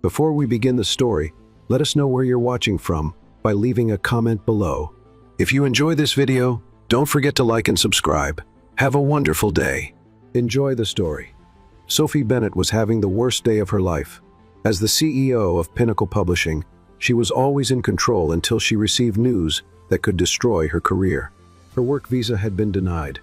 Before we begin the story, let us know where you're watching from by leaving a comment below. If you enjoy this video, don't forget to like and subscribe. Have a wonderful day. Enjoy the story. Sophie Bennett was having the worst day of her life. As the CEO of Pinnacle Publishing, she was always in control until she received news that could destroy her career. Her work visa had been denied.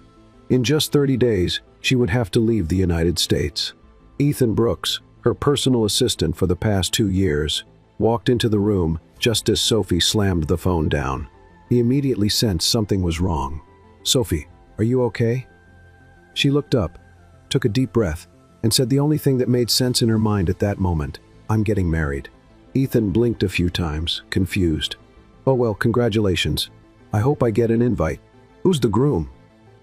In just 30 days, she would have to leave the United States. Ethan Brooks, her personal assistant for the past 2 years, walked into the room just as Sophie slammed the phone down. He immediately sensed something was wrong. "Sophie, are you okay?" She looked up, took a deep breath, and said the only thing that made sense in her mind at that moment, "I'm getting married." Ethan blinked a few times, confused. "Oh well, congratulations. I hope I get an invite. Who's the groom?"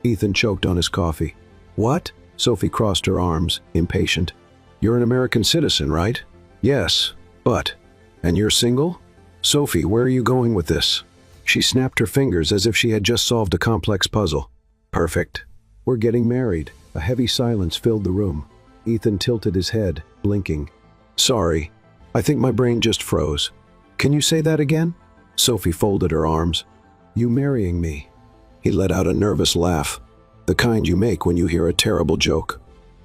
Ethan choked on his coffee. "What?" Sophie crossed her arms, impatient. "You're an American citizen, right?" "Yes, but..." "And you're single?" "Sophie, where are you going with this?" She snapped her fingers as if she had just solved a complex puzzle. "Perfect. We're getting married." A heavy silence filled the room. Ethan tilted his head, blinking. "Sorry. I think my brain just froze. Can you say that again?" Sophie folded her arms. "You marrying me?" He let out a nervous laugh, the kind you make when you hear a terrible joke.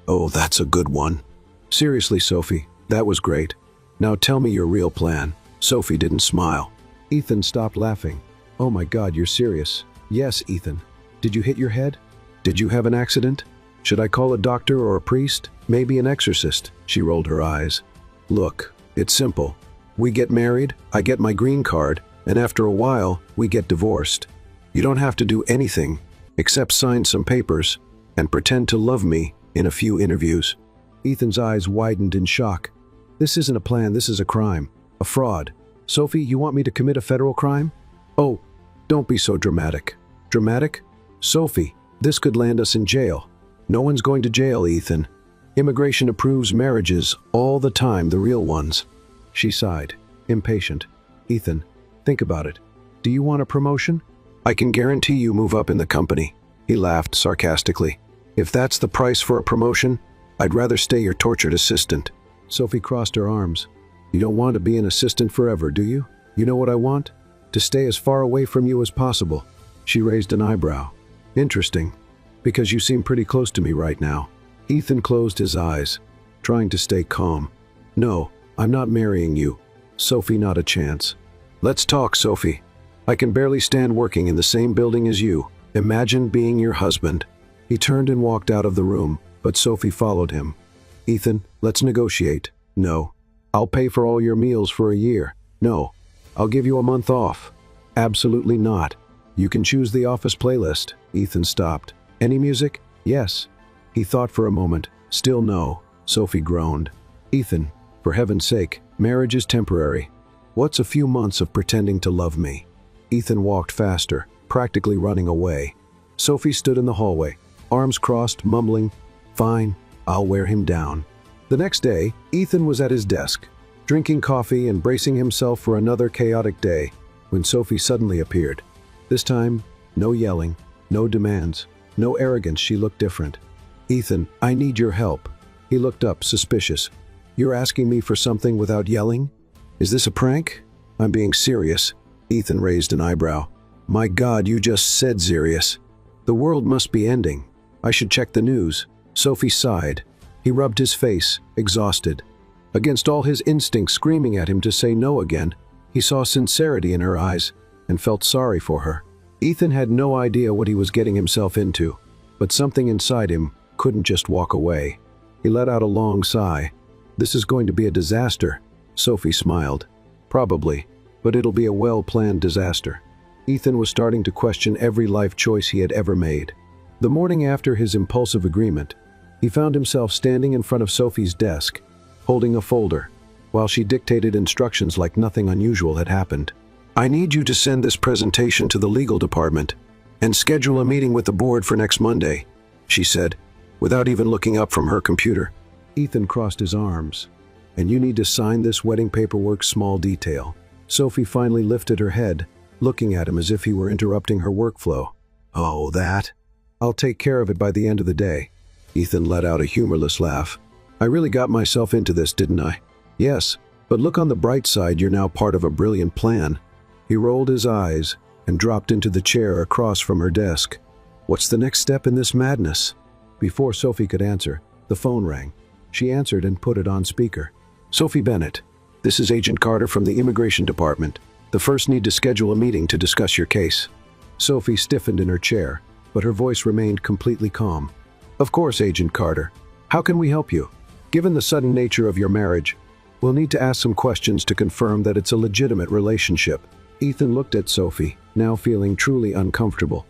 "Oh, that's a good one." "Seriously, Sophie, that was great. Now tell me your real plan." Sophie didn't smile. Ethan stopped laughing. "Oh my God, you're serious." "Yes, Ethan. Did you hit your head? Did you have an accident? Should I call a doctor or a priest? Maybe an exorcist?" She rolled her eyes. "Look, it's simple. We get married, I get my green card, and after a while, we get divorced. You don't have to do anything except sign some papers and pretend to love me in a few interviews." Ethan's eyes widened in shock. "This isn't a plan, this is a crime. A fraud. Sophie, you want me to commit a federal crime?" "Oh, don't be so dramatic." "Dramatic? Sophie, this could land us in jail." "No one's going to jail, Ethan. Immigration approves marriages all the time, the real ones." She sighed, impatient. "Ethan, think about it. Do you want a promotion?" "I can guarantee you move up in the company." He laughed sarcastically. "If that's the price for a promotion, I'd rather stay your tortured assistant." Sophie crossed her arms. "You don't want to be an assistant forever, do you? You know what I want? To stay as far away from you as possible." She raised an eyebrow. "Interesting, because you seem pretty close to me right now." Ethan closed his eyes, trying to stay calm. "No, I'm not marrying you. Sophie, not a chance." "Let's talk, Sophie. I can barely stand working in the same building as you. Imagine being your husband." He turned and walked out of the room, but Sophie followed him. "Ethan, let's negotiate." "No. I'll pay for all your meals for a year." "No. I'll give you a month off." "Absolutely not. You can choose the office playlist." Ethan stopped. "Any music?" "Yes." He thought for a moment. "Still no." Sophie groaned. "Ethan, for heaven's sake, marriage is temporary. What's a few months of pretending to love me?" Ethan walked faster, practically running away. Sophie stood in the hallway, arms crossed, mumbling, "Fine, I'll wear him down." The next day, Ethan was at his desk, drinking coffee and bracing himself for another chaotic day, when Sophie suddenly appeared. This time, no yelling, no demands, no arrogance. She looked different. "Ethan, I need your help." He looked up, suspicious. "You're asking me for something without yelling? Is this a prank?" "I'm being serious." Ethan raised an eyebrow. "My God, you just said serious. The world must be ending. I should check the news." Sophie sighed. He rubbed his face, exhausted. Against all his instincts screaming at him to say no again, he saw sincerity in her eyes and felt sorry for her. Ethan had no idea what he was getting himself into, but something inside him couldn't just walk away. He let out a long sigh. "This is going to be a disaster." Sophie smiled. "Probably, but it'll be a well-planned disaster." Ethan was starting to question every life choice he had ever made. The morning after his impulsive agreement, he found himself standing in front of Sophie's desk, holding a folder, while she dictated instructions like nothing unusual had happened. "I need you to send this presentation to the legal department and schedule a meeting with the board for next Monday," she said, without even looking up from her computer. Ethan crossed his arms. "And you need to sign this wedding paperwork, small detail." Sophie finally lifted her head, looking at him as if he were interrupting her workflow. "Oh, that? I'll take care of it by the end of the day." Ethan let out a humorless laugh. "I really got myself into this, didn't I?" "Yes, But look on the bright side, you're now part of a brilliant plan. He rolled his eyes and dropped into the chair across from her desk. What's the next step in this madness? Before Sophie could answer, the phone rang. She answered and put it on speaker. Sophie Bennett, this is Agent Carter from the Immigration Department. The first need to schedule a meeting to discuss your case. Sophie stiffened in her chair, but her voice remained completely calm. Of course, Agent Carter. How can we help you? Given the sudden nature of your marriage, we'll need to ask some questions to confirm that it's a legitimate relationship. Ethan looked at Sophie, now feeling truly uncomfortable.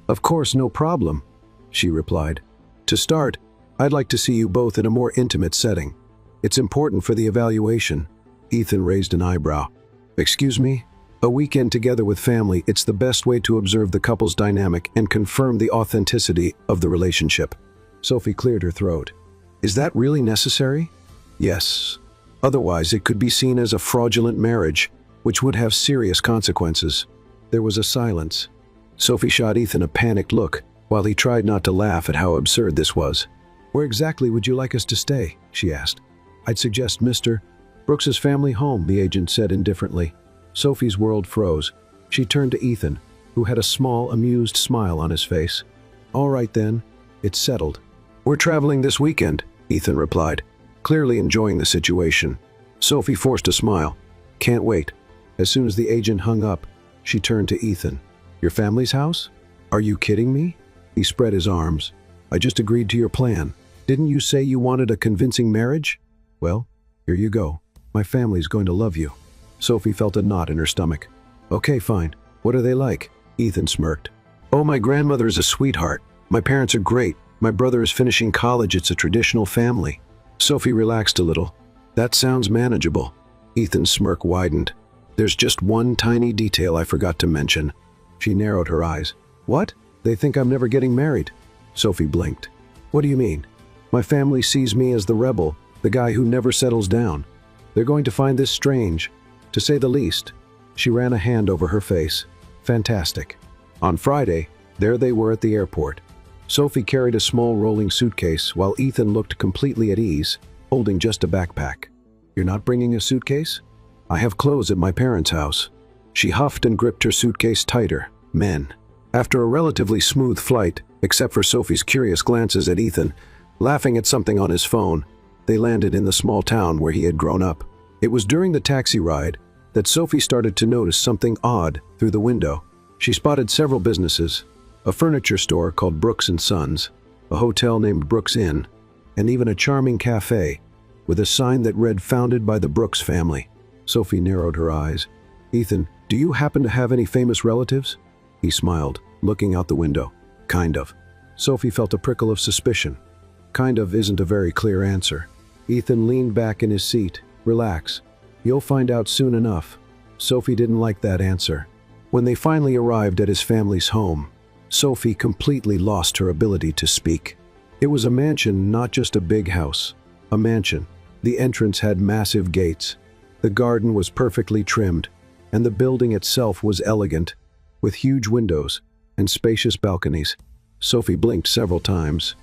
Of course, no problem, she replied. To start, I'd like to see you both in a more intimate setting. It's important for the evaluation. Ethan raised an eyebrow. Excuse me? A weekend together with family, it's the best way to observe the couple's dynamic and confirm the authenticity of the relationship. Sophie cleared her throat. Is that really necessary? Yes. Otherwise, it could be seen as a fraudulent marriage, which would have serious consequences. There was a silence. Sophie shot Ethan a panicked look, while he tried not to laugh at how absurd this was. Where exactly would you like us to stay? She asked. I'd suggest Mr. Brooks's family home, the agent said indifferently. Sophie's world froze. She turned to Ethan, who had a small, amused smile on his face. All right then, it's settled. We're traveling this weekend, Ethan replied, clearly enjoying the situation. Sophie forced a smile. Can't wait. As soon as the agent hung up, she turned to Ethan. Your family's house? Are you kidding me? He spread his arms. I just agreed to your plan. Didn't you say you wanted a convincing marriage? Well, here you go. My family's going to love you. Sophie felt a knot in her stomach. Okay, fine. What are they like? Ethan smirked. Oh, my grandmother is a sweetheart. My parents are great. My brother is finishing college. It's a traditional family. Sophie relaxed a little. That sounds manageable. Ethan's smirk widened. There's just one tiny detail I forgot to mention. She narrowed her eyes. What? They think I'm never getting married. Sophie blinked. What do you mean? My family sees me as the rebel, the guy who never settles down. They're going to find this strange, to say the least. She ran a hand over her face. Fantastic. On Friday, there they were at the airport. Sophie carried a small rolling suitcase while Ethan looked completely at ease, holding just a backpack. You're not bringing a suitcase? I have clothes at my parents' house. She huffed and gripped her suitcase tighter. Men. After a relatively smooth flight, except for Sophie's curious glances at Ethan, laughing at something on his phone, they landed in the small town where he had grown up. It was during the taxi ride that Sophie started to notice something odd through the window. She spotted several businesses, a furniture store called Brooks & Sons, a hotel named Brooks Inn, and even a charming cafe with a sign that read founded by the Brooks family. Sophie narrowed her eyes. Ethan, do you happen to have any famous relatives? He smiled, looking out the window. Kind of. Sophie felt a prickle of suspicion. Kind of isn't a very clear answer. Ethan leaned back in his seat. Relax. You'll find out soon enough. Sophie didn't like that answer. When they finally arrived at his family's home, Sophie completely lost her ability to speak. It was a mansion, not just a big house. A mansion. The entrance had massive gates. The garden was perfectly trimmed, and the building itself was elegant, with huge windows and spacious balconies. Sophie blinked several times.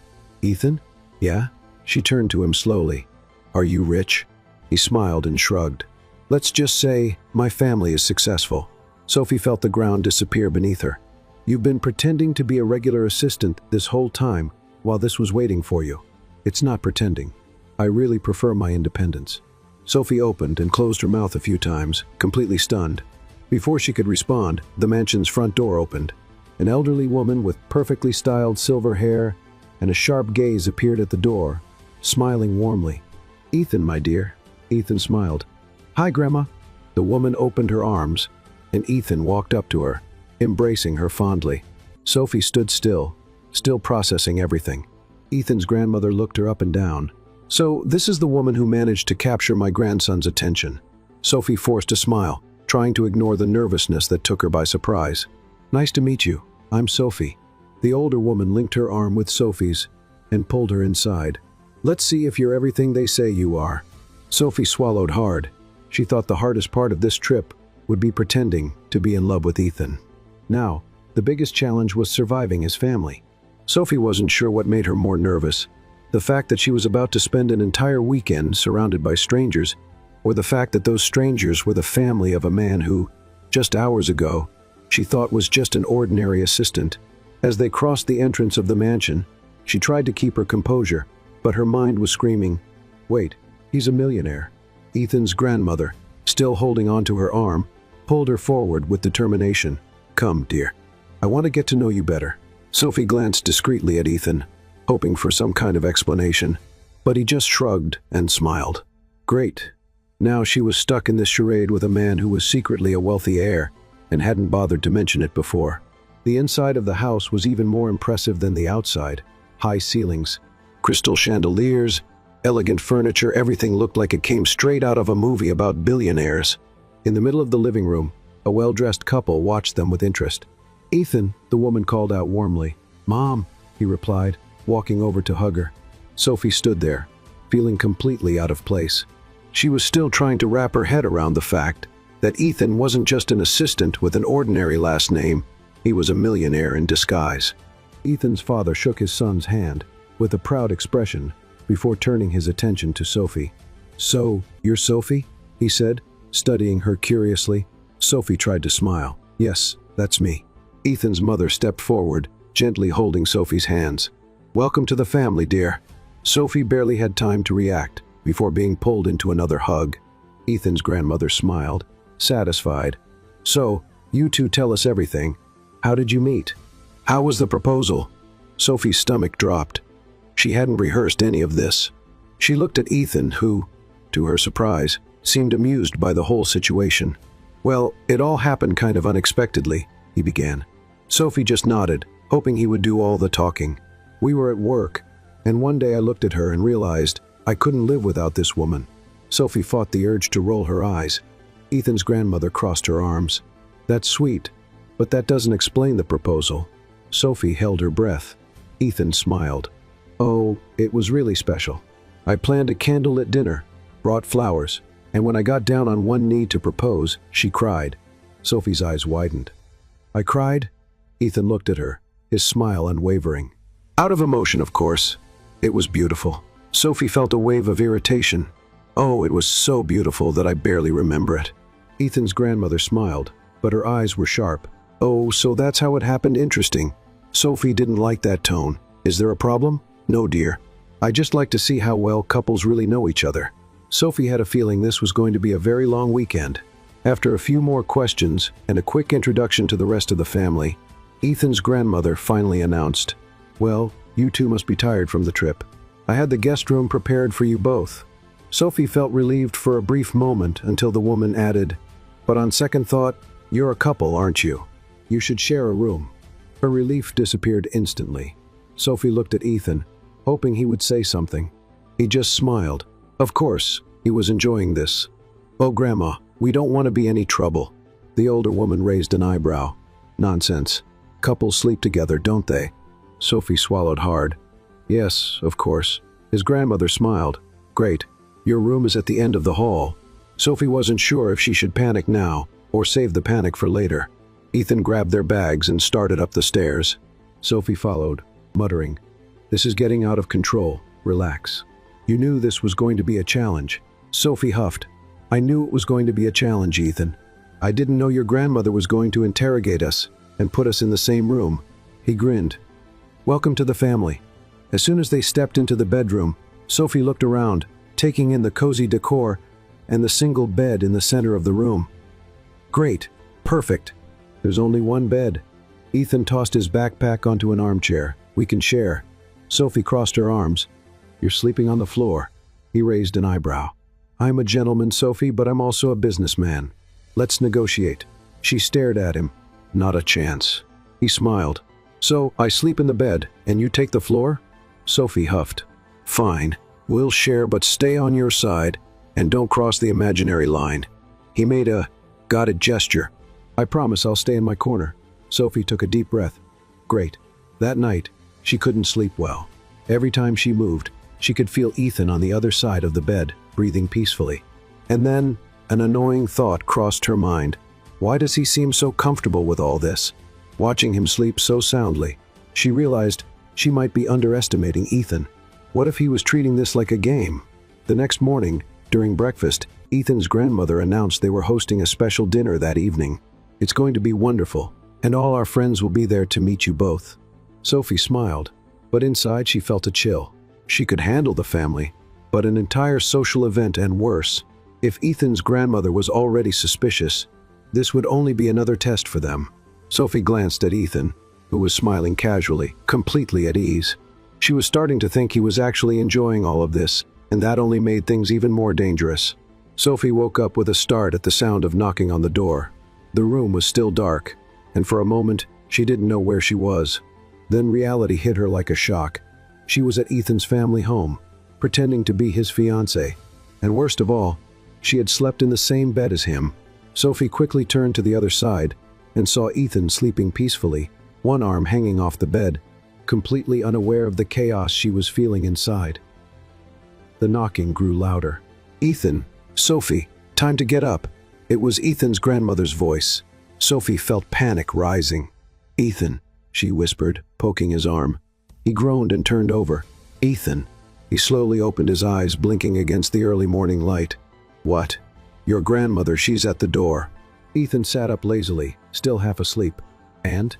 Ethan? Yeah? She turned to him slowly. Are you rich? He smiled and shrugged. Let's just say my family is successful. Sophie felt the ground disappear beneath her. You've been pretending to be a regular assistant this whole time while this was waiting for you. It's not pretending. I really prefer my independence. Sophie opened and closed her mouth a few times, completely stunned. Before she could respond, the mansion's front door opened. An elderly woman with perfectly styled silver hair and a sharp gaze appeared at the door, smiling warmly. Ethan, my dear. Ethan smiled. Hi, Grandma. The woman opened her arms, and Ethan walked up to her, embracing her fondly. Sophie stood still processing everything. Ethan's grandmother looked her up and down. So, this is the woman who managed to capture my grandson's attention. Sophie forced a smile, trying to ignore the nervousness that took her by surprise. Nice to meet you. I'm Sophie. The older woman linked her arm with Sophie's and pulled her inside. Let's see if you're everything they say you are. Sophie swallowed hard. She thought the hardest part of this trip would be pretending to be in love with Ethan. Now, the biggest challenge was surviving his family. Sophie wasn't sure what made her more nervous, The fact that she was about to spend an entire weekend surrounded by strangers, or the fact that those strangers were the family of a man who, just hours ago, she thought was just an ordinary assistant. As they crossed the entrance of the mansion, she tried to keep her composure, but her mind was screaming, "Wait, he's a millionaire." Ethan's grandmother, still holding onto her arm, pulled her forward with determination. "Come, dear. I want to get to know you better." Sophie glanced discreetly at Ethan, hoping for some kind of explanation, but he just shrugged and smiled. Great. Now she was stuck in this charade with a man who was secretly a wealthy heir and hadn't bothered to mention it before. The inside of the house was even more impressive than the outside. High ceilings, crystal chandeliers, elegant furniture, everything looked like it came straight out of a movie about billionaires. In the middle of the living room, a well-dressed couple watched them with interest. "Ethan," the woman called out warmly. "Mom," he replied, walking over to hug her. Sophie stood there, feeling completely out of place. She was still trying to wrap her head around the fact that Ethan wasn't just an assistant with an ordinary last name, he was a millionaire in disguise. Ethan's father shook his son's hand with a proud expression before turning his attention to Sophie. "So, you're Sophie?" he said, studying her curiously. Sophie tried to smile. "Yes, that's me." Ethan's mother stepped forward, gently holding Sophie's hands. "Welcome to the family, dear." Sophie barely had time to react before being pulled into another hug. Ethan's grandmother smiled, satisfied. "So, you two tell us everything. How did you meet? How was the proposal?" Sophie's stomach dropped. She hadn't rehearsed any of this. She looked at Ethan, who, to her surprise, seemed amused by the whole situation. "Well, it all happened kind of unexpectedly," he began. Sophie just nodded, hoping he would do all the talking. "We were at work, and one day I looked at her and realized I couldn't live without this woman." Sophie fought the urge to roll her eyes. Ethan's grandmother crossed her arms. "That's sweet, but that doesn't explain the proposal." Sophie held her breath. Ethan smiled. "Oh, it was really special. I planned a candlelit dinner, brought flowers, and when I got down on one knee to propose, she cried." Sophie's eyes widened. "I cried?" Ethan looked at her, his smile unwavering. "Out of emotion, of course. It was beautiful." Sophie felt a wave of irritation. "Oh, it was so beautiful that I barely remember it." Ethan's grandmother smiled, but her eyes were sharp. "Oh, so that's how it happened. Interesting." Sophie didn't like that tone. "Is there a problem?" "No, dear. I just like to see how well couples really know each other." Sophie had a feeling this was going to be a very long weekend. After a few more questions and a quick introduction to the rest of the family, Ethan's grandmother finally announced, "Well, you two must be tired from the trip. I had the guest room prepared for you both." Sophie felt relieved for a brief moment until the woman added, "But on second thought, you're a couple, aren't you? You should share a room." Her relief disappeared instantly. Sophie looked at Ethan, hoping he would say something. He just smiled. Of course, he was enjoying this. "Oh, Grandma, we don't want to be any trouble." The older woman raised an eyebrow. "Nonsense. Couples sleep together, don't they?" Sophie swallowed hard. "Yes, of course." His grandmother smiled. "Great. Your room is at the end of the hall." Sophie wasn't sure if she should panic now or save the panic for later. Ethan grabbed their bags and started up the stairs. Sophie followed, muttering, "This is getting out of control. Relax." "You knew this was going to be a challenge." Sophie huffed. "I knew it was going to be a challenge, Ethan. I didn't know your grandmother was going to interrogate us and put us in the same room." He grinned. "Welcome to the family." As soon as they stepped into the bedroom, Sophie looked around, taking in the cozy decor and the single bed in the center of the room. "Great. Perfect. There's only one bed." Ethan tossed his backpack onto an armchair. "We can share." Sophie crossed her arms. "You're sleeping on the floor." He raised an eyebrow. "I'm a gentleman, Sophie, but I'm also a businessman. Let's negotiate." She stared at him. "Not a chance." He smiled. "So, I sleep in the bed, and you take the floor?" Sophie huffed. "Fine. We'll share, but stay on your side, and don't cross the imaginary line." He made a got it gesture. "I promise I'll stay in my corner." Sophie took a deep breath. Great. That night, she couldn't sleep well. Every time she moved, she could feel Ethan on the other side of the bed, breathing peacefully. And then, an annoying thought crossed her mind. Why does he seem so comfortable with all this? Watching him sleep so soundly, she realized she might be underestimating Ethan. What if he was treating this like a game? The next morning, during breakfast, Ethan's grandmother announced they were hosting a special dinner that evening. "It's going to be wonderful, and all our friends will be there to meet you both." Sophie smiled, but inside she felt a chill. She could handle the family, but an entire social event and worse. If Ethan's grandmother was already suspicious, this would only be another test for them. Sophie glanced at Ethan, who was smiling casually, completely at ease. She was starting to think he was actually enjoying all of this, and that only made things even more dangerous. Sophie woke up with a start at the sound of knocking on the door. The room was still dark, and for a moment, she didn't know where she was. Then reality hit her like a shock. She was at Ethan's family home, pretending to be his fiancée. And worst of all, she had slept in the same bed as him. Sophie quickly turned to the other side and saw Ethan sleeping peacefully, one arm hanging off the bed, completely unaware of the chaos she was feeling inside. The knocking grew louder. "Ethan, Sophie, time to get up." It was Ethan's grandmother's voice. Sophie felt panic rising. "Ethan," she whispered, poking his arm. He groaned and turned over. "Ethan." He slowly opened his eyes, blinking against the early morning light. "What?" "Your grandmother, she's at the door." Ethan sat up lazily, still half asleep. And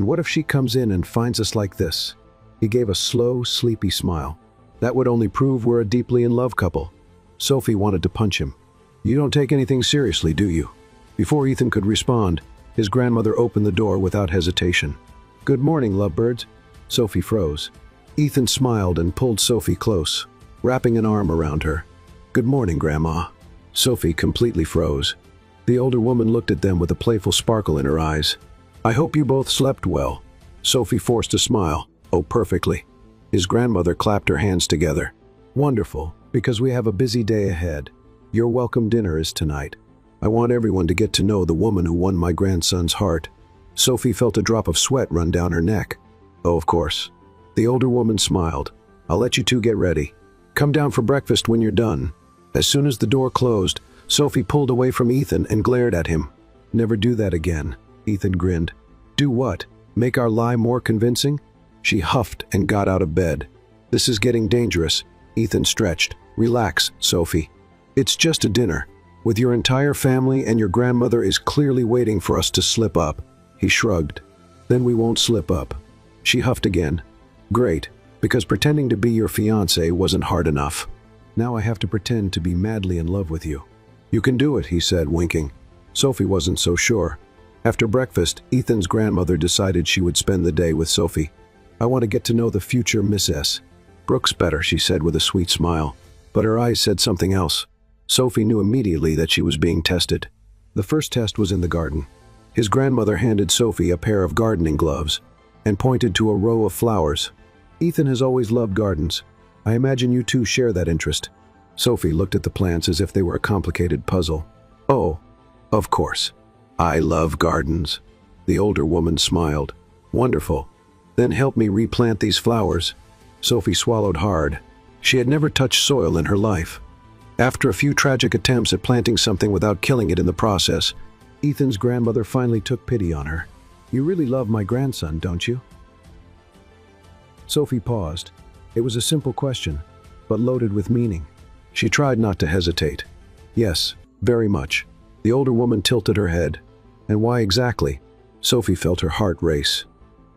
what if she comes in and finds us like this?" He gave a slow, sleepy smile. "That would only prove we're a deeply in love couple." Sophie wanted to punch him. "You don't take anything seriously, do you?" Before Ethan could respond, his grandmother opened the door without hesitation. "Good morning, lovebirds." Sophie froze. Ethan smiled and pulled Sophie close, wrapping an arm around her. "Good morning, Grandma." Sophie completely froze. The older woman looked at them with a playful sparkle in her eyes. "I hope you both slept well." Sophie forced a smile. "Oh, perfectly." His grandmother clapped her hands together. "Wonderful, because we have a busy day ahead. Your welcome dinner is tonight. I want everyone to get to know the woman who won my grandson's heart." Sophie felt a drop of sweat run down her neck. "Oh, of course." The older woman smiled. "I'll let you two get ready. Come down for breakfast when you're done." As soon as the door closed, Sophie pulled away from Ethan and glared at him. "Never do that again." Ethan grinned. "Do what? Make our lie more convincing?" She huffed and got out of bed. "This is getting dangerous." Ethan stretched. "Relax, Sophie. It's just a dinner, with your entire family, and your grandmother is clearly waiting for us to slip up." He shrugged. "Then we won't slip up." She huffed again. "Great, because pretending to be your fiancé wasn't hard enough. Now I have to pretend to be madly in love with you." "You can do it," he said, winking. Sophie wasn't so sure. After breakfast, Ethan's grandmother decided she would spend the day with Sophie. "I want to get to know the future Miss S. Brooks better," she said with a sweet smile. But her eyes said something else. Sophie knew immediately that she was being tested. The first test was in the garden. His grandmother handed Sophie a pair of gardening gloves and pointed to a row of flowers. "Ethan has always loved gardens. I imagine you two share that interest." Sophie looked at the plants as if they were a complicated puzzle. "Oh, of course. I love gardens." The older woman smiled. "Wonderful. Then help me replant these flowers." Sophie swallowed hard. She had never touched soil in her life. After a few tragic attempts at planting something without killing it in the process, Ethan's grandmother finally took pity on her. "You really love my grandson, don't you?" Sophie paused. It was a simple question, but loaded with meaning. She tried not to hesitate. "Yes, very much." The older woman tilted her head. "And why exactly?" Sophie felt her heart race.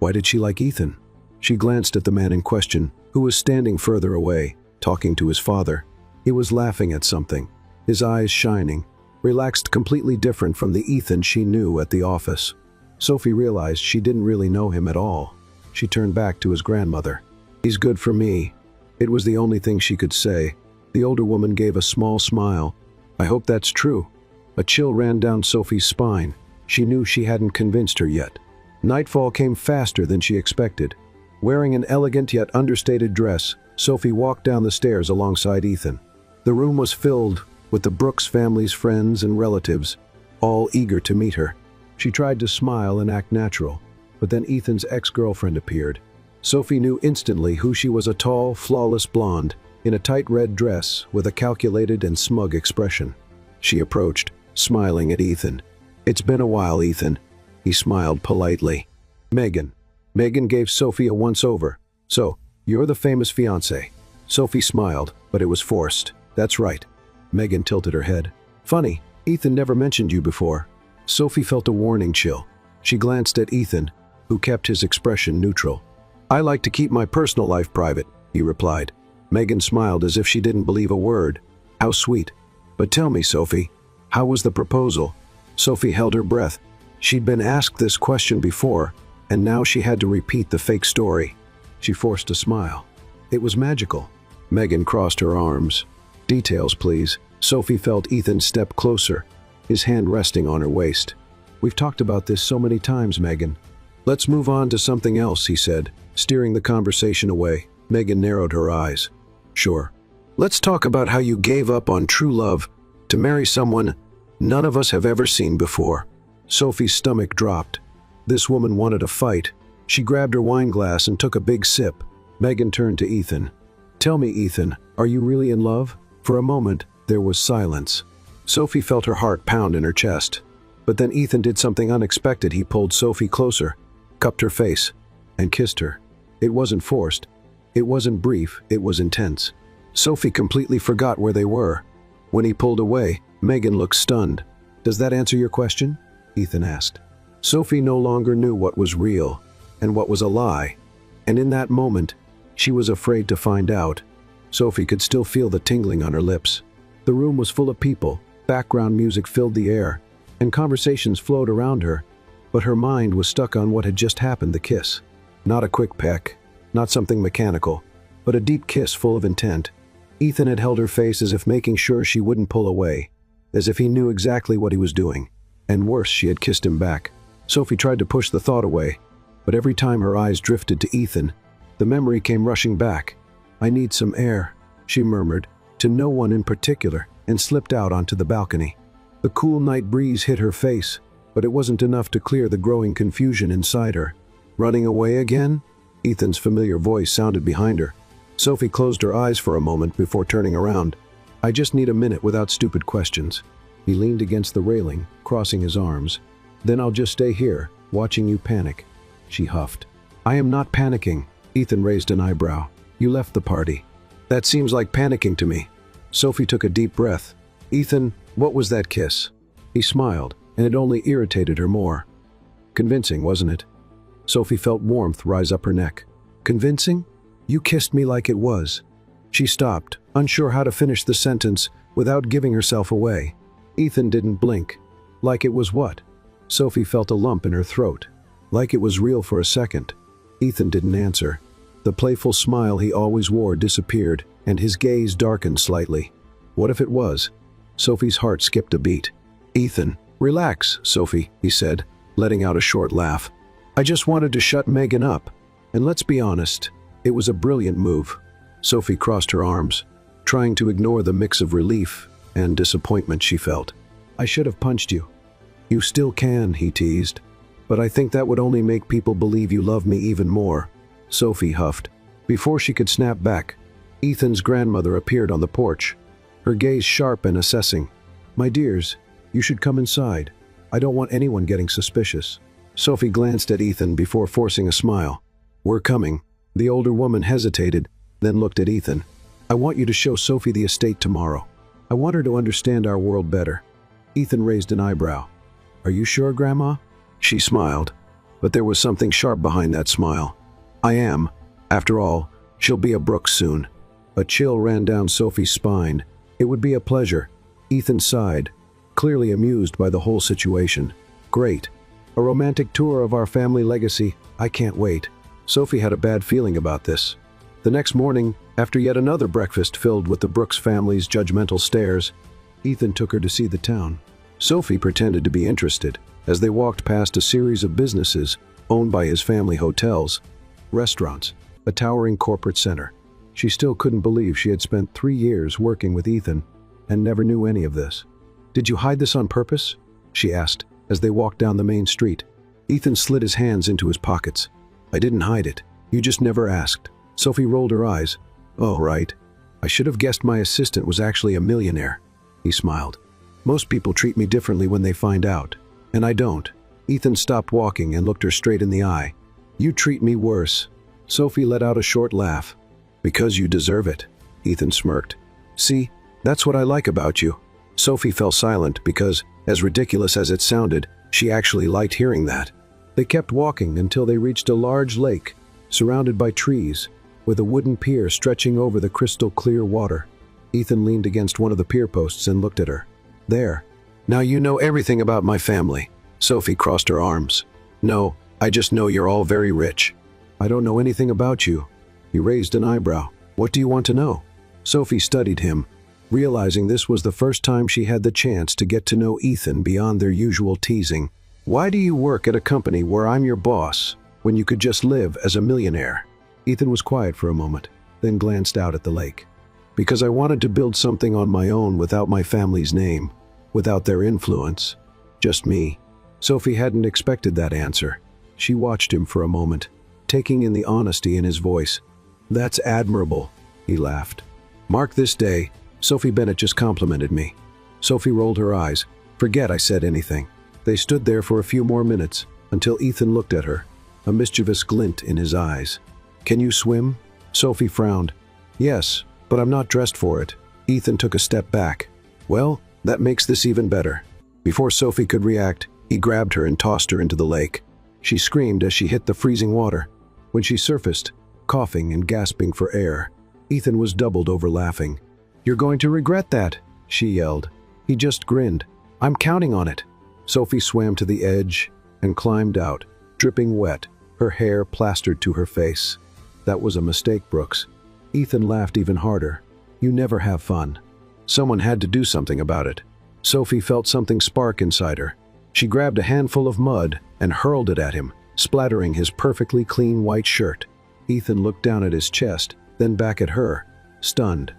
Why did she like Ethan? She glanced at the man in question, who was standing further away, talking to his father. He was laughing at something, his eyes shining, relaxed, completely different from the Ethan she knew at the office. Sophie realized she didn't really know him at all. She turned back to his grandmother. "He's good for me." It was the only thing she could say. The older woman gave a small smile. "I hope that's true." A chill ran down Sophie's spine. She knew she hadn't convinced her yet. Nightfall came faster than she expected. Wearing an elegant yet understated dress, Sophie walked down the stairs alongside Ethan. The room was filled with the Brooks family's friends and relatives, all eager to meet her. She tried to smile and act natural, but then Ethan's ex-girlfriend appeared. Sophie knew instantly who she was: a tall, flawless blonde, in a tight red dress with a calculated and smug expression. She approached, smiling at Ethan. "It's been a while, Ethan." He smiled politely. Megan. Megan gave Sophie a once-over. "So, you're the famous fiancé." Sophie smiled, but it was forced. That's right. Megan tilted her head. Funny, Ethan never mentioned you before. Sophie felt a warning chill. She glanced at Ethan, who kept his expression neutral. I like to keep my personal life private, he replied. Megan smiled as if she didn't believe a word. How sweet. But tell me, Sophie, how was the proposal? Sophie held her breath. She'd been asked this question before, and now she had to repeat the fake story. She forced a smile. It was magical. Megan crossed her arms. Details, please. Sophie felt Ethan step closer, his hand resting on her waist. We've talked about this so many times, Megan. Let's move on to something else, he said, steering the conversation away. Megan narrowed her eyes. Sure. Let's talk about how you gave up on true love to marry someone none of us have ever seen before. Sophie's stomach dropped. This woman wanted a fight. She grabbed her wine glass and took a big sip. Megan turned to Ethan. Tell me, Ethan, are you really in love? For a moment, there was silence. Sophie felt her heart pound in her chest. But then Ethan did something unexpected. He pulled Sophie closer, cupped her face, and kissed her. It wasn't forced. It wasn't brief. It was intense. Sophie completely forgot where they were. When he pulled away, Megan looked stunned. Does that answer your question? Ethan asked. Sophie no longer knew what was real and what was a lie. And in that moment, she was afraid to find out. Sophie could still feel the tingling on her lips. The room was full of people. Background music filled the air, and conversations flowed around her. But her mind was stuck on what had just happened, the kiss. Not a quick peck, not something mechanical, but a deep kiss full of intent. Ethan had held her face as if making sure she wouldn't pull away, as if he knew exactly what he was doing. And worse, she had kissed him back. Sophie tried to push the thought away, but every time her eyes drifted to Ethan, the memory came rushing back. I need some air, she murmured, to no one in particular, and slipped out onto the balcony. The cool night breeze hit her face, but it wasn't enough to clear the growing confusion inside her. Running away again? Ethan's familiar voice sounded behind her. Sophie closed her eyes for a moment before turning around. I just need a minute without stupid questions. He leaned against the railing, crossing his arms. Then I'll just stay here, watching you panic. She huffed. I am not panicking. Ethan raised an eyebrow. You left the party. That seems like panicking to me. Sophie took a deep breath. Ethan, what was that kiss? He smiled, and it only irritated her more. Convincing, wasn't it? Sophie felt warmth rise up her neck. Convincing? You kissed me like it was. She stopped, unsure how to finish the sentence without giving herself away. Ethan didn't blink. Like it was what? Sophie felt a lump in her throat. Like it was real for a second. Ethan didn't answer. The playful smile he always wore disappeared, and his gaze darkened slightly. What if it was? Sophie's heart skipped a beat. Ethan, relax, Sophie, he said, letting out a short laugh. I just wanted to shut Megan up. And let's be honest, it was a brilliant move. Sophie crossed her arms, trying to ignore the mix of relief and disappointment she felt. I should have punched you. You still can, he teased. But I think that would only make people believe you love me even more. Sophie huffed. Before she could snap back, Ethan's grandmother appeared on the porch, her gaze sharp and assessing. My dears, you should come inside. I don't want anyone getting suspicious. Sophie glanced at Ethan before forcing a smile. We're coming. The older woman hesitated, then looked at Ethan. I want you to show Sophie the estate tomorrow. I want her to understand our world better. Ethan raised an eyebrow. Are you sure, Grandma? She smiled, but there was something sharp behind that smile. I am. After all, she'll be a Brooks soon. A chill ran down Sophie's spine. It would be a pleasure. Ethan sighed, clearly amused by the whole situation. Great. A romantic tour of our family legacy. I can't wait. Sophie had a bad feeling about this. The next morning, after yet another breakfast filled with the Brooks family's judgmental stares, Ethan took her to see the town. Sophie pretended to be interested as they walked past a series of businesses owned by his family: hotels, restaurants, a towering corporate center. She still couldn't believe she had spent 3 years working with Ethan and never knew any of this. Did you hide this on purpose? She asked as they walked down the main street. Ethan slid his hands into his pockets. I didn't hide it. You just never asked. Sophie rolled her eyes. Oh, right. I should have guessed my assistant was actually a millionaire. He smiled. Most people treat me differently when they find out, and I don't. Ethan stopped walking and looked her straight in the eye. You treat me worse. Sophie let out a short laugh. Because you deserve it. Ethan smirked. See, that's what I like about you. Sophie fell silent because, as ridiculous as it sounded, she actually liked hearing that. They kept walking until they reached a large lake, surrounded by trees, with a wooden pier stretching over the crystal clear water. Ethan leaned against one of the pier posts and looked at her. There. Now you know everything about my family. Sophie crossed her arms. No, I just know you're all very rich. I don't know anything about you. He raised an eyebrow. What do you want to know? Sophie studied him, realizing this was the first time she had the chance to get to know Ethan beyond their usual teasing. Why do you work at a company where I'm your boss, when you could just live as a millionaire? Ethan was quiet for a moment, then glanced out at the lake. Because I wanted to build something on my own without my family's name, without their influence. Just me. Sophie hadn't expected that answer. She watched him for a moment, taking in the honesty in his voice. That's admirable, he laughed. Mark this day, Sophie Bennett just complimented me. Sophie rolled her eyes. Forget I said anything. They stood there for a few more minutes, until Ethan looked at her, a mischievous glint in his eyes. Can you swim? Sophie frowned. Yes, but I'm not dressed for it. Ethan took a step back. Well, that makes this even better. Before Sophie could react, he grabbed her and tossed her into the lake. She screamed as she hit the freezing water. When she surfaced, coughing and gasping for air, Ethan was doubled over laughing. You're going to regret that, she yelled. He just grinned. I'm counting on it. Sophie swam to the edge and climbed out, dripping wet, her hair plastered to her face. That was a mistake, Brooks. Ethan laughed even harder. You never have fun. Someone had to do something about it. Sophie felt something spark inside her. She grabbed a handful of mud and hurled it at him, splattering his perfectly clean white shirt. Ethan looked down at his chest, then back at her, stunned.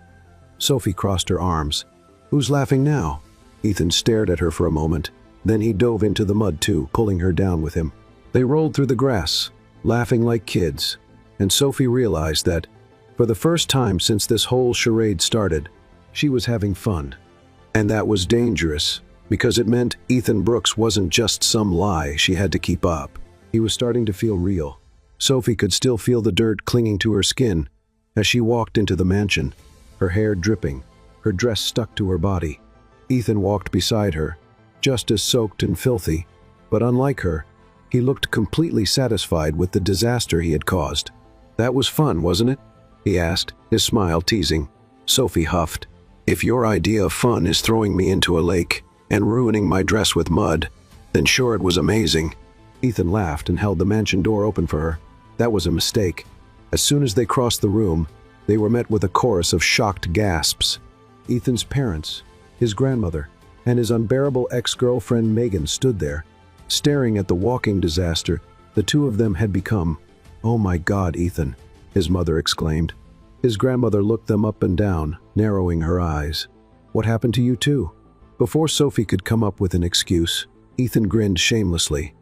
Sophie crossed her arms. Who's laughing now? Ethan stared at her for a moment. Then he dove into the mud too, pulling her down with him. They rolled through the grass, laughing like kids, and Sophie realized that, for the first time since this whole charade started, she was having fun. And that was dangerous, because it meant Ethan Brooks wasn't just some lie she had to keep up. He was starting to feel real. Sophie could still feel the dirt clinging to her skin as she walked into the mansion, her hair dripping, her dress stuck to her body. Ethan walked beside her, just as soaked and filthy, but unlike her, he looked completely satisfied with the disaster he had caused. That was fun, wasn't it? He asked, his smile teasing. Sophie huffed. If your idea of fun is throwing me into a lake and ruining my dress with mud, then sure it was amazing. Ethan laughed and held the mansion door open for her. That was a mistake. As soon as they crossed the room, they were met with a chorus of shocked gasps. Ethan's parents, his grandmother, and his unbearable ex-girlfriend Megan stood there, staring at the walking disaster the two of them had become. Oh my God, Ethan, his mother exclaimed. His grandmother looked them up and down, narrowing her eyes. What happened to you too? Before Sophie could come up with an excuse, Ethan grinned shamelessly.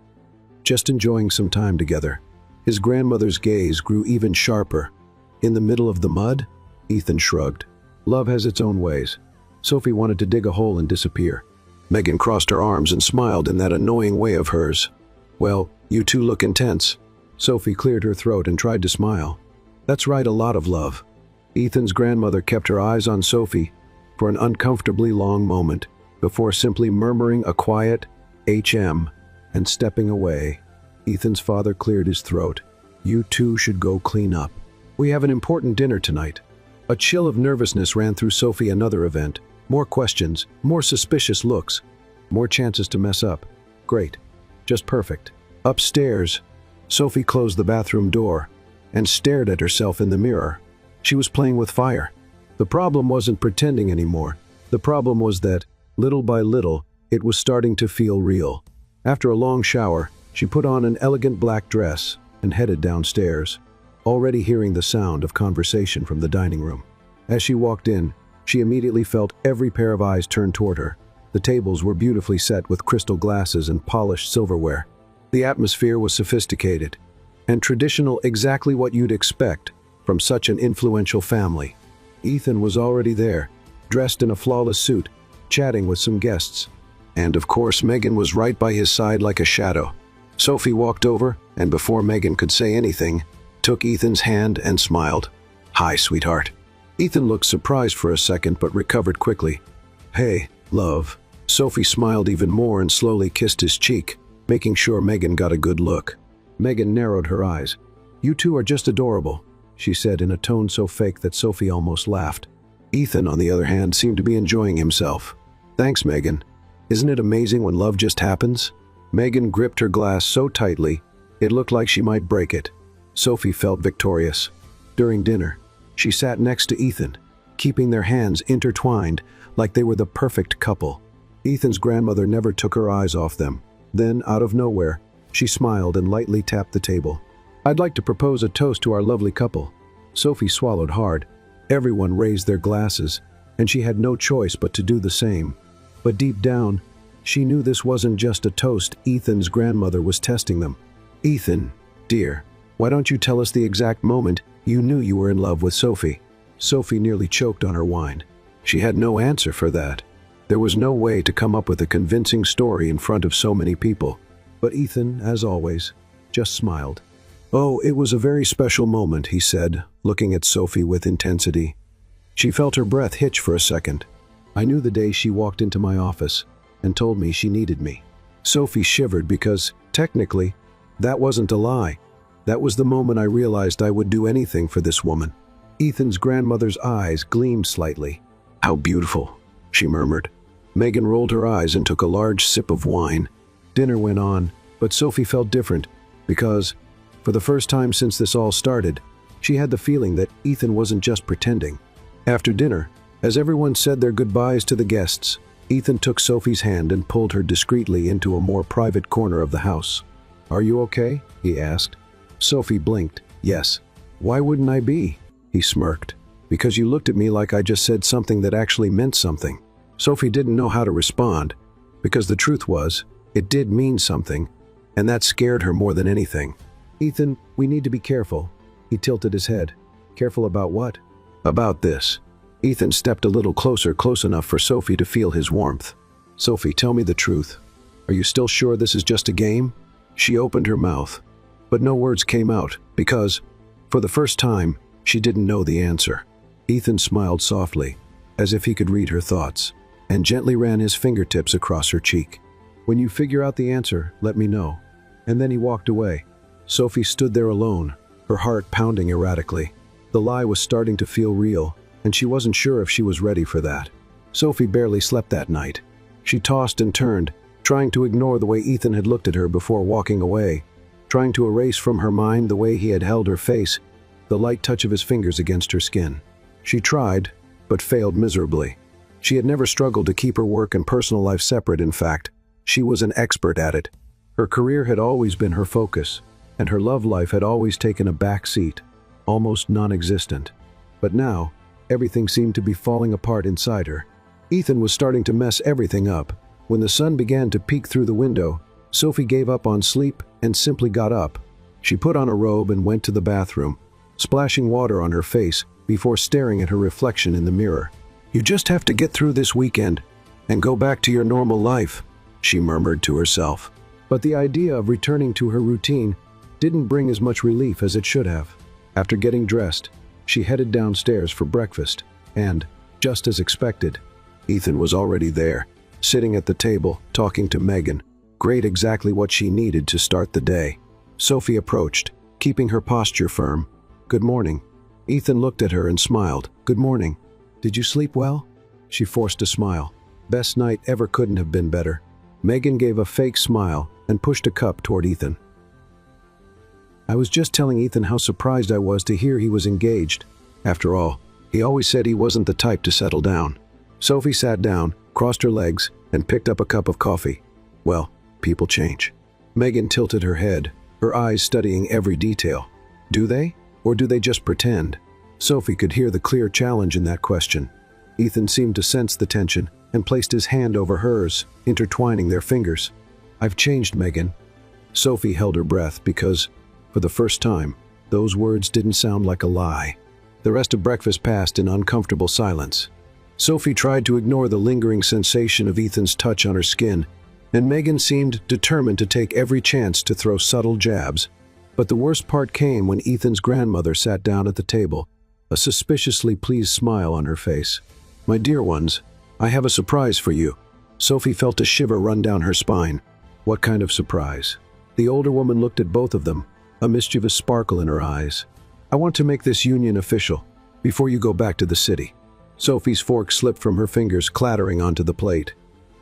Just enjoying some time together. His grandmother's gaze grew even sharper. In the middle of the mud? Ethan shrugged. Love has its own ways. Sophie wanted to dig a hole and disappear. Megan crossed her arms and smiled in that annoying way of hers. Well, you two look intense. Sophie cleared her throat and tried to smile. That's right, a lot of love. Ethan's grandmother kept her eyes on Sophie for an uncomfortably long moment before simply murmuring a quiet "HM" and stepping away. Ethan's father cleared his throat. You two should go clean up. We have an important dinner tonight. A chill of nervousness ran through Sophie. Another event. More questions, more suspicious looks, more chances to mess up. Great. Just perfect. Upstairs, Sophie closed the bathroom door and stared at herself in the mirror. She was playing with fire. The problem wasn't pretending anymore. The problem was that, little by little, it was starting to feel real. After a long shower, she put on an elegant black dress and headed downstairs, already hearing the sound of conversation from the dining room. As she walked in, she immediately felt every pair of eyes turn toward her. The tables were beautifully set with crystal glasses and polished silverware. The atmosphere was sophisticated and traditional, exactly what you'd expect from such an influential family. Ethan was already there, dressed in a flawless suit, chatting with some guests. And of course, Megan was right by his side like a shadow. Sophie walked over, and before Megan could say anything, took Ethan's hand and smiled. Hi, sweetheart. Ethan looked surprised for a second but recovered quickly. "Hey, love." Sophie smiled even more and slowly kissed his cheek, making sure Megan got a good look. Megan narrowed her eyes. "You two are just adorable," she said in a tone so fake that Sophie almost laughed. Ethan, on the other hand, seemed to be enjoying himself. "Thanks, Megan. Isn't it amazing when love just happens?" Megan gripped her glass so tightly, it looked like she might break it. Sophie felt victorious. During dinner, she sat next to Ethan, keeping their hands intertwined like they were the perfect couple. Ethan's grandmother never took her eyes off them. Then, out of nowhere, she smiled and lightly tapped the table. "I'd like to propose a toast to our lovely couple." Sophie swallowed hard. Everyone raised their glasses, and she had no choice but to do the same. But deep down, she knew this wasn't just a toast. Ethan's grandmother was testing them. "Ethan, dear, why don't you tell us the exact moment you knew you were in love with Sophie?" Sophie nearly choked on her wine. She had no answer for that. There was no way to come up with a convincing story in front of so many people. But Ethan, as always, just smiled. "Oh, it was a very special moment," he said, looking at Sophie with intensity. She felt her breath hitch for a second. "I knew the day she walked into my office and told me she needed me." Sophie shivered because, technically, that wasn't a lie. That was the moment I realized I would do anything for this woman. Ethan's grandmother's eyes gleamed slightly. "How beautiful," she murmured. Megan rolled her eyes and took a large sip of wine. Dinner went on, but Sophie felt different because, for the first time since this all started, she had the feeling that Ethan wasn't just pretending. After dinner, as everyone said their goodbyes to the guests, Ethan took Sophie's hand and pulled her discreetly into a more private corner of the house. "Are you okay?" he asked. Sophie blinked. "Yes." "Why wouldn't I be?" He smirked. "Because you looked at me like I just said something that actually meant something." Sophie didn't know how to respond, because the truth was, it did mean something, and that scared her more than anything. "Ethan, we need to be careful." He tilted his head. "Careful about what?" "About this." Ethan stepped a little closer, close enough for Sophie to feel his warmth. "Sophie, tell me the truth. Are you still sure this is just a game?" She opened her mouth, but no words came out because, for the first time, she didn't know the answer. Ethan smiled softly, as if he could read her thoughts, and gently ran his fingertips across her cheek. "When you figure out the answer, let me know." And then he walked away. Sophie stood there alone, her heart pounding erratically. The lie was starting to feel real, and she wasn't sure if she was ready for that. Sophie barely slept that night. She tossed and turned, trying to ignore the way Ethan had looked at her before walking away, trying to erase from her mind the way he had held her face, the light touch of his fingers against her skin. She tried, but failed miserably. She had never struggled to keep her work and personal life separate. In fact, she was an expert at it. Her career had always been her focus, and her love life had always taken a back seat, almost non-existent. But now, everything seemed to be falling apart inside her. Ethan was starting to mess everything up. When the sun began to peek through the window, Sophie gave up on sleep and simply got up. She put on a robe and went to the bathroom, splashing water on her face before staring at her reflection in the mirror. "You just have to get through this weekend and go back to your normal life," she murmured to herself. But the idea of returning to her routine didn't bring as much relief as it should have. After getting dressed, she headed downstairs for breakfast, and, just as expected, Ethan was already there, sitting at the table, talking to Megan. Great, exactly what she needed to start the day. Sophie approached, keeping her posture firm. "Good morning." Ethan looked at her and smiled. "Good morning. Did you sleep well?" She forced a smile. "Best night ever, couldn't have been better." Megan gave a fake smile and pushed a cup toward Ethan. "I was just telling Ethan how surprised I was to hear he was engaged. After all, he always said he wasn't the type to settle down." Sophie sat down, crossed her legs, and picked up a cup of coffee. "Well, people change." Megan tilted her head, her eyes studying every detail. "Do they? Or do they just pretend?" Sophie could hear the clear challenge in that question. Ethan seemed to sense the tension and placed his hand over hers, intertwining their fingers. "I've changed, Megan." Sophie held her breath because, for the first time, those words didn't sound like a lie. The rest of breakfast passed in uncomfortable silence. Sophie tried to ignore the lingering sensation of Ethan's touch on her skin, and Megan seemed determined to take every chance to throw subtle jabs. But the worst part came when Ethan's grandmother sat down at the table, a suspiciously pleased smile on her face. "My dear ones, I have a surprise for you." Sophie felt a shiver run down her spine. What kind of surprise? The older woman looked at both of them, a mischievous sparkle in her eyes. "I want to make this union official before you go back to the city." Sophie's fork slipped from her fingers, clattering onto the plate.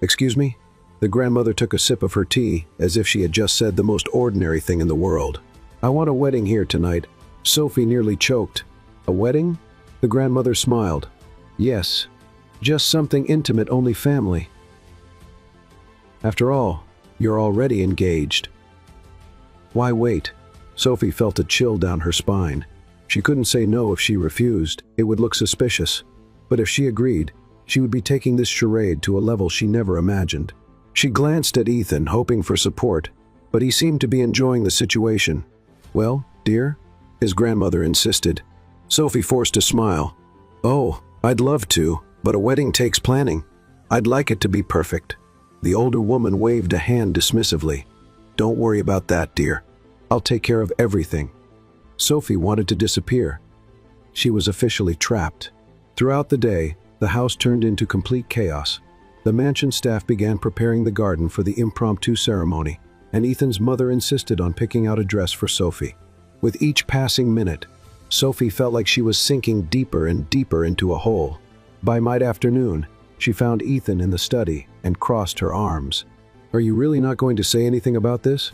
"Excuse me?" The grandmother took a sip of her tea, as if she had just said the most ordinary thing in the world. "I want a wedding here tonight." Sophie nearly choked. "A wedding?" The grandmother smiled. "Yes, just something intimate, only family. After all, you're already engaged." "Why wait?" Sophie felt a chill down her spine. She couldn't say no. If she refused, it would look suspicious. But if she agreed, she would be taking this charade to a level she never imagined. She glanced at Ethan, hoping for support, but he seemed to be enjoying the situation. "Well, dear?" his grandmother insisted. Sophie forced a smile. "Oh, I'd love to, but a wedding takes planning. I'd like it to be perfect." The older woman waved a hand dismissively. "Don't worry about that, dear. I'll take care of everything." Sophie wanted to disappear. She was officially trapped. Throughout the day, the house turned into complete chaos. The mansion staff began preparing the garden for the impromptu ceremony, and Ethan's mother insisted on picking out a dress for Sophie. With each passing minute, Sophie felt like she was sinking deeper and deeper into a hole. By mid-afternoon, she found Ethan in the study and crossed her arms. "Are you really not going to say anything about this?"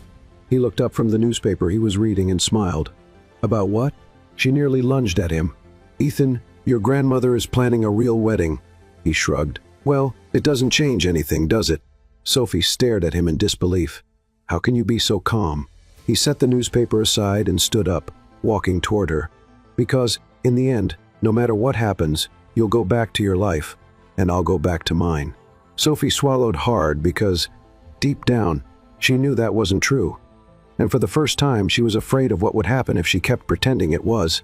He looked up from the newspaper he was reading and smiled. "About what?" She nearly lunged at him. "Ethan, your grandmother is planning a real wedding." He shrugged. "Well, it doesn't change anything, does it?" Sophie stared at him in disbelief. "How can you be so calm?" He set the newspaper aside and stood up, walking toward her. "Because, in the end, no matter what happens, you'll go back to your life, and I'll go back to mine." Sophie swallowed hard because, deep down, she knew that wasn't true. And for the first time, she was afraid of what would happen if she kept pretending it was.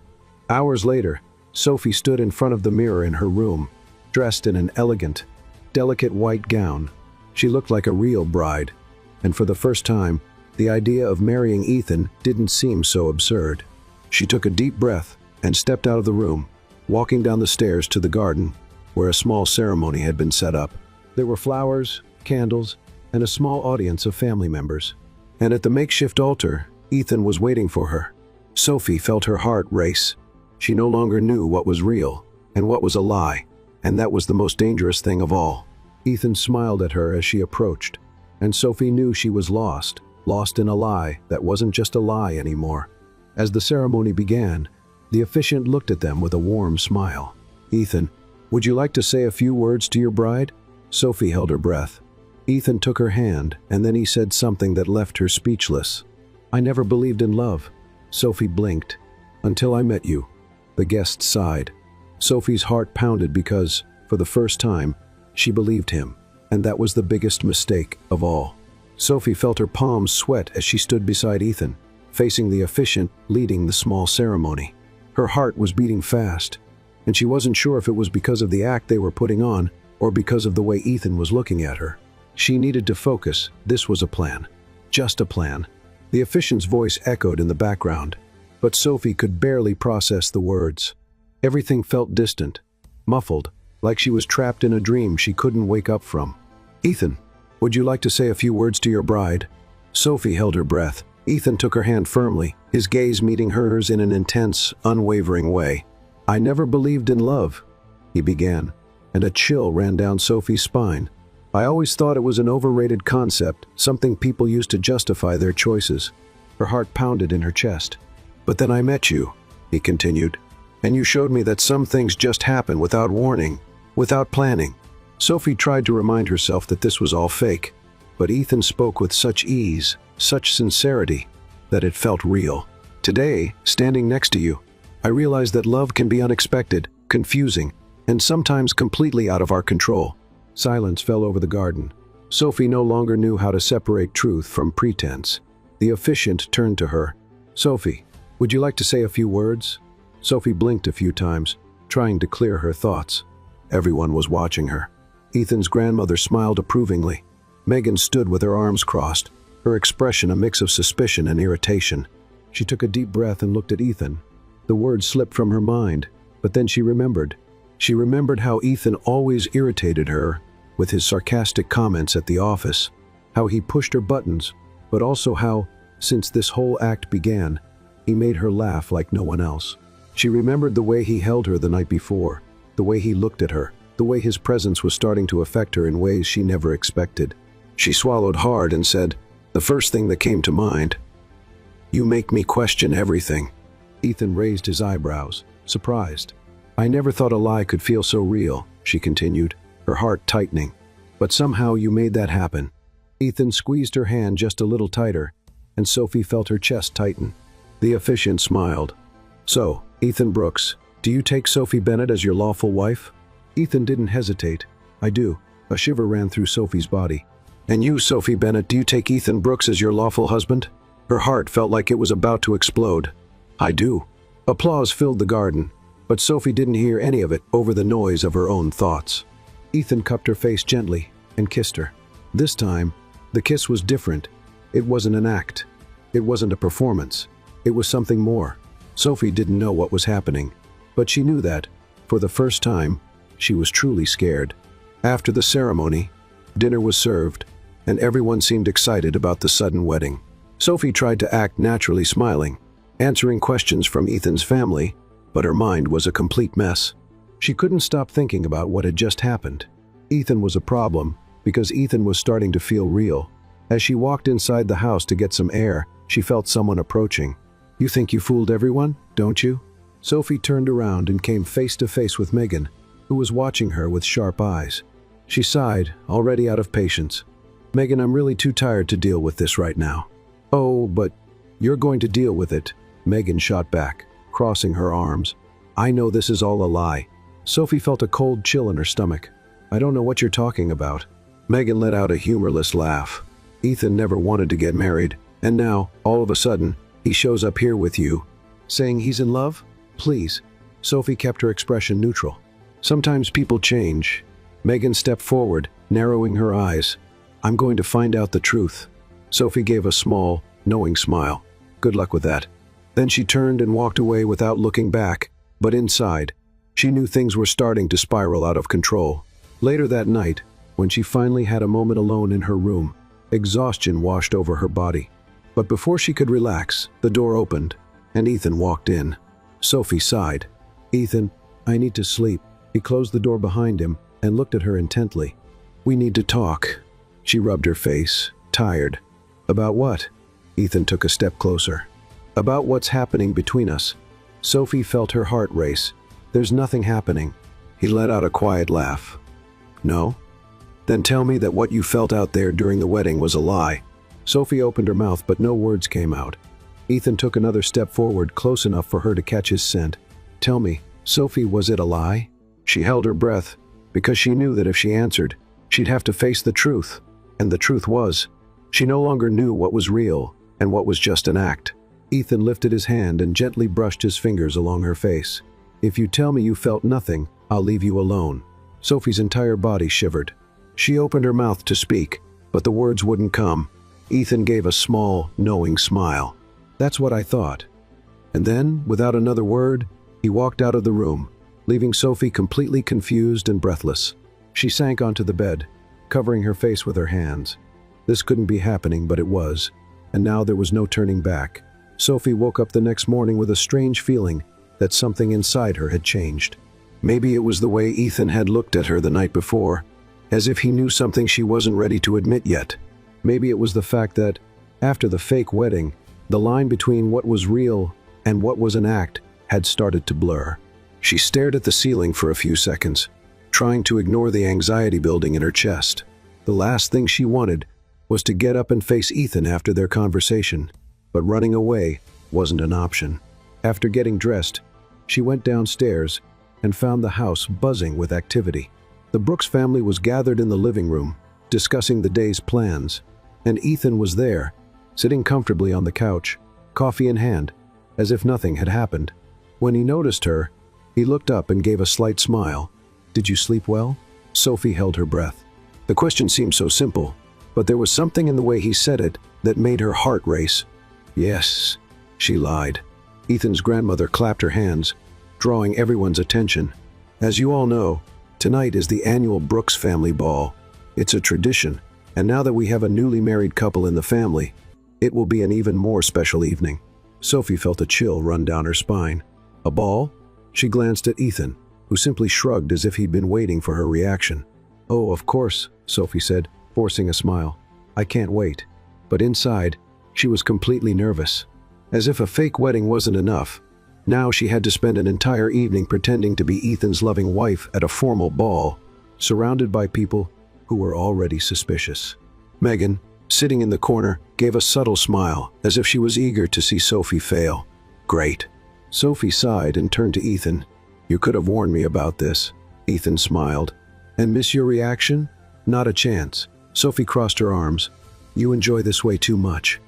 Hours later, Sophie stood in front of the mirror in her room, dressed in an elegant, delicate white gown. She looked like a real bride, and for the first time, the idea of marrying Ethan didn't seem so absurd. She took a deep breath and stepped out of the room, walking down the stairs to the garden, where a small ceremony had been set up. There were flowers, candles, and a small audience of family members. And at the makeshift altar, Ethan was waiting for her. Sophie felt her heart race. She no longer knew what was real and what was a lie, and that was the most dangerous thing of all. Ethan smiled at her as she approached, and Sophie knew she was lost in a lie that wasn't just a lie anymore. As the ceremony began, the officiant looked at them with a warm smile. "Ethan, would you like to say a few words to your bride?" Sophie held her breath. Ethan took her hand, and then he said something that left her speechless. "I never believed in love." Sophie blinked. "Until I met you." The guest sighed. Sophie's heart pounded because, for the first time, she believed him, and that was the biggest mistake of all. Sophie felt her palms sweat as she stood beside Ethan, facing the officiant leading the small ceremony. Her heart was beating fast, and she wasn't sure if it was because of the act they were putting on or because of the way Ethan was looking at her. She needed to focus. This was a plan. Just a plan. The officiant's voice echoed in the background, but Sophie could barely process the words. Everything felt distant, muffled, like she was trapped in a dream she couldn't wake up from. "Ethan, would you like to say a few words to your bride?" Sophie held her breath. Ethan took her hand firmly, his gaze meeting hers in an intense, unwavering way. "I never believed in love," he began, and a chill ran down Sophie's spine. "I always thought it was an overrated concept, something people used to justify their choices." Her heart pounded in her chest. "But then I met you," he continued, "and you showed me that some things just happen without warning, without planning." Sophie tried to remind herself that this was all fake, but Ethan spoke with such ease, such sincerity, that it felt real. "Today, standing next to you, I realized that love can be unexpected, confusing, and sometimes completely out of our control." Silence fell over the garden. Sophie no longer knew how to separate truth from pretense. The officiant turned to her. "Sophie, would you like to say a few words?" Sophie blinked a few times, trying to clear her thoughts. Everyone was watching her. Ethan's grandmother smiled approvingly. Megan stood with her arms crossed, her expression a mix of suspicion and irritation. She took a deep breath and looked at Ethan. The words slipped from her mind. But then she remembered. She remembered how Ethan always irritated her with his sarcastic comments at the office, how he pushed her buttons, but also how, since this whole act began, he made her laugh like no one else. She remembered the way he held her the night before, the way he looked at her, the way his presence was starting to affect her in ways she never expected. She swallowed hard and said, the first thing that came to mind, "You make me question everything." Ethan raised his eyebrows, surprised. "I never thought a lie could feel so real," she continued, her heart tightening. "But somehow you made that happen." Ethan squeezed her hand just a little tighter, and Sophie felt her chest tighten. The officiant smiled. "So, Ethan Brooks, do you take Sophie Bennett as your lawful wife?" Ethan didn't hesitate. "I do." A shiver ran through Sophie's body. "And you, Sophie Bennett, do you take Ethan Brooks as your lawful husband?" Her heart felt like it was about to explode. "I do." Applause filled the garden, but Sophie didn't hear any of it over the noise of her own thoughts. Ethan cupped her face gently and kissed her. This time, the kiss was different. It wasn't an act. It wasn't a performance. It was something more. Sophie didn't know what was happening, but she knew that, for the first time, she was truly scared. After the ceremony, dinner was served, and everyone seemed excited about the sudden wedding. Sophie tried to act naturally, smiling, answering questions from Ethan's family, but her mind was a complete mess. She couldn't stop thinking about what had just happened. Ethan was a problem, because Ethan was starting to feel real. As she walked inside the house to get some air, she felt someone approaching. "You think you fooled everyone, don't you?" Sophie turned around and came face to face with Megan, who was watching her with sharp eyes. She sighed, already out of patience. "Megan, I'm really too tired to deal with this right now." "Oh, but you're going to deal with it," Megan shot back, crossing her arms. "I know this is all a lie." Sophie felt a cold chill in her stomach. "I don't know what you're talking about." Megan let out a humorless laugh. "Ethan never wanted to get married, and now, all of a sudden, he shows up here with you, saying he's in love? Please." Sophie kept her expression neutral. "Sometimes people change." Megan stepped forward, narrowing her eyes. "I'm going to find out the truth." Sophie gave a small, knowing smile. "Good luck with that." Then she turned and walked away without looking back, but inside, she knew things were starting to spiral out of control. Later that night, when she finally had a moment alone in her room, exhaustion washed over her body. But before she could relax, the door opened, and Ethan walked in. Sophie sighed. "Ethan, I need to sleep." He closed the door behind him and looked at her intently. "We need to talk." She rubbed her face, tired. "About what?" Ethan took a step closer. "About what's happening between us." Sophie felt her heart race. "There's nothing happening." He let out a quiet laugh. "No? Then tell me that what you felt out there during the wedding was a lie." Sophie opened her mouth, but no words came out. Ethan took another step forward, close enough for her to catch his scent. "Tell me, Sophie, was it a lie?" She held her breath, because she knew that if she answered, she'd have to face the truth. And the truth was, she no longer knew what was real and what was just an act. Ethan lifted his hand and gently brushed his fingers along her face. "If you tell me you felt nothing, I'll leave you alone." Sophie's entire body shivered. She opened her mouth to speak, but the words wouldn't come. Ethan gave a small, knowing smile. "That's what I thought." And then, without another word, he walked out of the room, leaving Sophie completely confused and breathless. She sank onto the bed, covering her face with her hands. This couldn't be happening, but it was, and now there was no turning back. Sophie woke up the next morning with a strange feeling that something inside her had changed. Maybe it was the way Ethan had looked at her the night before, as if he knew something she wasn't ready to admit yet. Maybe it was the fact that, after the fake wedding, the line between what was real and what was an act had started to blur. She stared at the ceiling for a few seconds, trying to ignore the anxiety building in her chest. The last thing she wanted was to get up and face Ethan after their conversation, but running away wasn't an option. After getting dressed, she went downstairs and found the house buzzing with activity. The Brooks family was gathered in the living room, discussing the day's plans, and Ethan was there, sitting comfortably on the couch, coffee in hand, as if nothing had happened. When he noticed her, he looked up and gave a slight smile. "Did you sleep well?" Sophie held her breath. The question seemed so simple, but there was something in the way he said it that made her heart race. "Yes," she lied. Ethan's grandmother clapped her hands. drawing everyone's attention. As you all know, tonight is the annual Brooks family ball. It's a tradition, and now that we have a newly married couple in the family, it will be an even more special evening. Sophie felt a chill run down her spine. A ball? She glanced at Ethan, who simply shrugged as if he'd been waiting for her reaction. "Oh, of course," Sophie said, forcing a smile. "I can't wait." But inside, she was completely nervous. As if a fake wedding wasn't enough, now she had to spend an entire evening pretending to be Ethan's loving wife at a formal ball, surrounded by people who were already suspicious. Megan, sitting in the corner, gave a subtle smile, as if she was eager to see Sophie fail. "Great." Sophie sighed and turned to Ethan. "You could have warned me about this." Ethan smiled. "And miss your reaction? Not a chance." Sophie crossed her arms. "You enjoy this way too much."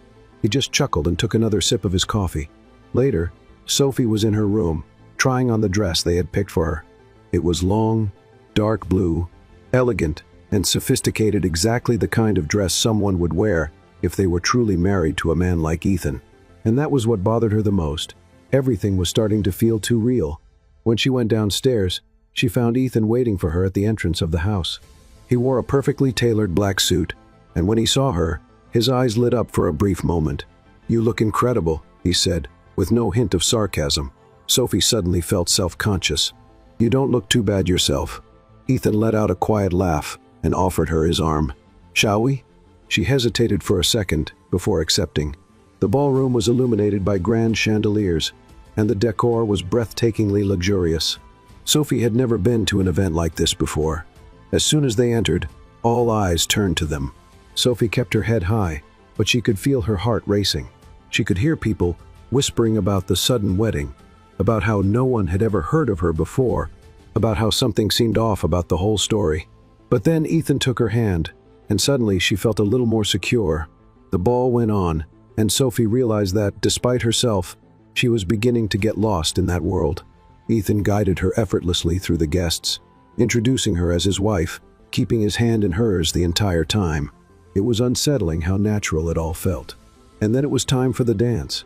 He just chuckled and took another sip of his coffee. Later, Sophie was in her room, trying on the dress they had picked for her. It was long, dark blue, elegant, and sophisticated, exactly the kind of dress someone would wear if they were truly married to a man like Ethan. And that was what bothered her the most. Everything was starting to feel too real. When she went downstairs, she found Ethan waiting for her at the entrance of the house. He wore a perfectly tailored black suit, and when he saw her, his eyes lit up for a brief moment. "You look incredible," he said, with no hint of sarcasm. Sophie suddenly felt self-conscious. "You don't look too bad yourself." Ethan let out a quiet laugh and offered her his arm. "Shall we?" She hesitated for a second before accepting. The ballroom was illuminated by grand chandeliers, and the decor was breathtakingly luxurious. Sophie had never been to an event like this before. As soon as they entered, all eyes turned to them. Sophie kept her head high, but she could feel her heart racing. She could hear people whispering about the sudden wedding, about how no one had ever heard of her before, about how something seemed off about the whole story. But then Ethan took her hand, and suddenly she felt a little more secure. The ball went on, and Sophie realized that, despite herself, she was beginning to get lost in that world. Ethan guided her effortlessly through the guests, introducing her as his wife, keeping his hand in hers the entire time. It was unsettling how natural it all felt. And then it was time for the dance.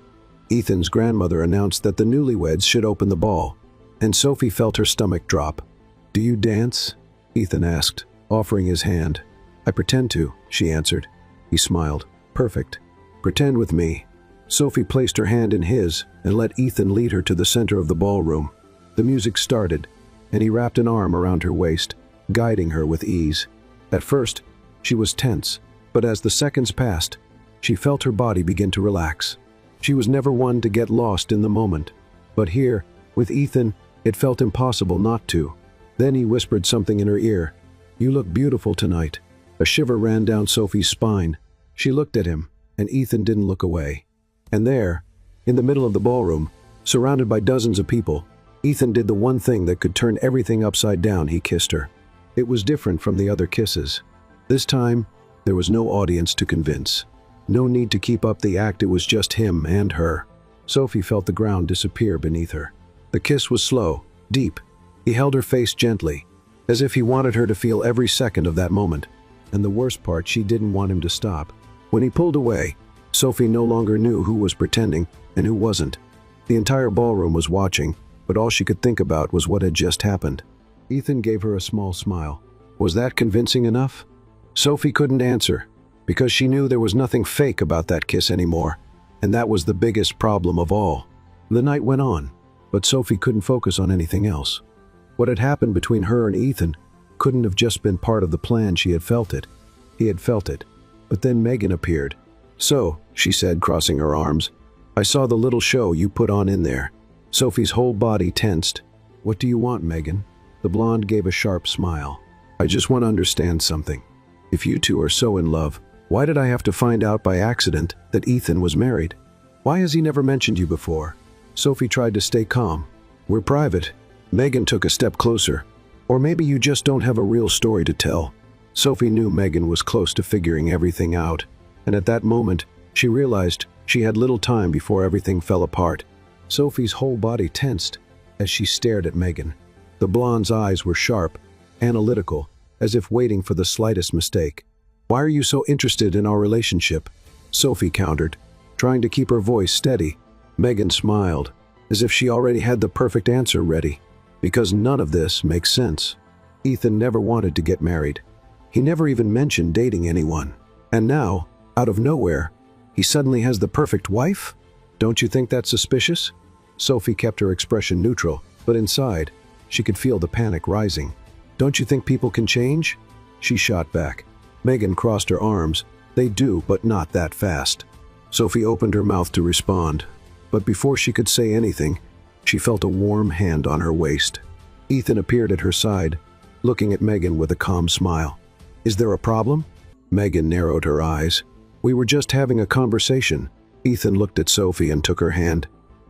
Ethan's grandmother announced that the newlyweds should open the ball, and Sophie felt her stomach drop. "Do you dance?" Ethan asked, offering his hand. "I pretend to," she answered. He smiled. "Perfect. Pretend with me." Sophie placed her hand in his and let Ethan lead her to the center of the ballroom. The music started, and he wrapped an arm around her waist, guiding her with ease. At first, she was tense, but as the seconds passed, she felt her body begin to relax. She was never one to get lost in the moment, but here, with Ethan, it felt impossible not to. Then he whispered something in her ear. "You look beautiful tonight." A shiver ran down Sophie's spine. She looked at him, and Ethan didn't look away. And there, in the middle of the ballroom, surrounded by dozens of people, Ethan did the one thing that could turn everything upside down. He kissed her. It was different from the other kisses. This time, there was no audience to convince. No need to keep up the act. It was just him and her. Sophie felt the ground disappear beneath her. The kiss was slow, deep. He held her face gently, as if he wanted her to feel every second of that moment. And the worst part, she didn't want him to stop. When he pulled away, Sophie no longer knew who was pretending and who wasn't. The entire ballroom was watching, but all she could think about was what had just happened. Ethan gave her a small smile. Was that convincing enough? Sophie couldn't answer, because she knew there was nothing fake about that kiss anymore, and that was the biggest problem of all. The night went on, but Sophie couldn't focus on anything else. What had happened between her and Ethan couldn't have just been part of the plan. She had felt it. He had felt it. But then Megan appeared. "So," she said, crossing her arms, "I saw the little show you put on in there." Sophie's whole body tensed. "What do you want, Megan?" The blonde gave a sharp smile. "I just want to understand something. If you two are so in love, why did I have to find out by accident that Ethan was married? Why has he never mentioned you before?" Sophie tried to stay calm. "We're private." Megan took a step closer. "Or maybe you just don't have a real story to tell." Sophie knew Megan was close to figuring everything out, and at that moment, she realized she had little time before everything fell apart. Sophie's whole body tensed as she stared at Megan. The blonde's eyes were sharp, analytical, as if waiting for the slightest mistake. "Why are you so interested in our relationship?" Sophie countered, trying to keep her voice steady. Megan smiled. as if she already had the perfect answer ready, because none of this makes sense. Ethan never wanted to get married. He never even mentioned dating anyone. And now, out of nowhere, he suddenly has the perfect wife? Don't you think that's suspicious? Sophie kept her expression neutral, but inside, she could feel the panic rising. Don't you think people can change? She shot back. Megan crossed her arms. They do, but not that fast. Sophie opened her mouth to respond, but before she could say anything, she felt a warm hand on her waist. Ethan appeared at her side, looking at Megan with a calm smile. Is there a problem? Megan narrowed her eyes. We were just having a conversation. Ethan looked at Sophie and took her hand.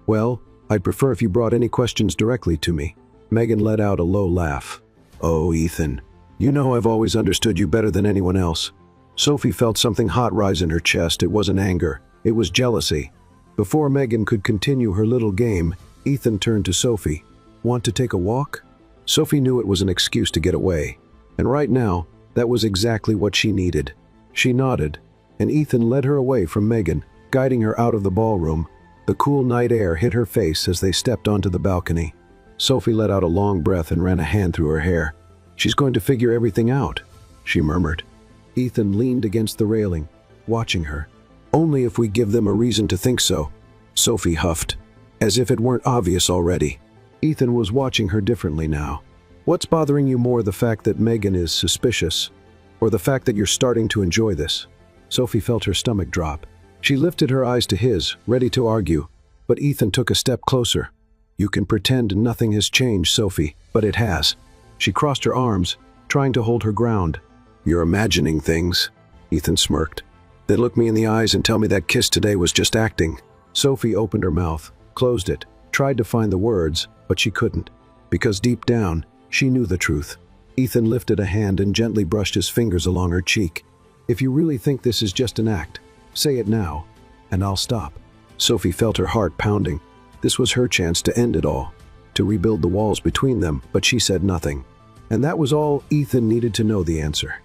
Well, I'd prefer if you brought any questions directly to me. Megan let out a low laugh. Oh, Ethan, you know I've always understood you better than anyone else. Sophie felt something hot rise in her chest. It wasn't anger. It was jealousy. Before Megan could continue her little game, Ethan turned to Sophie. Want to take a walk? Sophie knew it was an excuse to get away, and right now, that was exactly what she needed. She nodded, and Ethan led her away from Megan, guiding her out of the ballroom. The cool night air hit her face as they stepped onto the balcony. Sophie let out a long breath and ran a hand through her hair. She's going to figure everything out, she murmured. Ethan leaned against the railing, watching her. Only if we give them a reason to think so, Sophie huffed, as if it weren't obvious already. Ethan was watching her differently now. What's bothering you more, the fact that Megan is suspicious, or the fact that you're starting to enjoy this? Sophie felt her stomach drop. She lifted her eyes to his, ready to argue, but Ethan took a step closer. You can pretend nothing has changed, Sophie, but it has. She crossed her arms, trying to hold her ground. You're imagining things, Ethan smirked. Then look me in the eyes and tell me that kiss today was just acting. Sophie opened her mouth, closed it, tried to find the words, but she couldn't, because deep down, she knew the truth. Ethan lifted a hand and gently brushed his fingers along her cheek. If you really think this is just an act, say it now, and I'll stop. Sophie felt her heart pounding. This was her chance to end it all, to rebuild the walls between them, but she said nothing. And that was all Ethan needed to know the answer.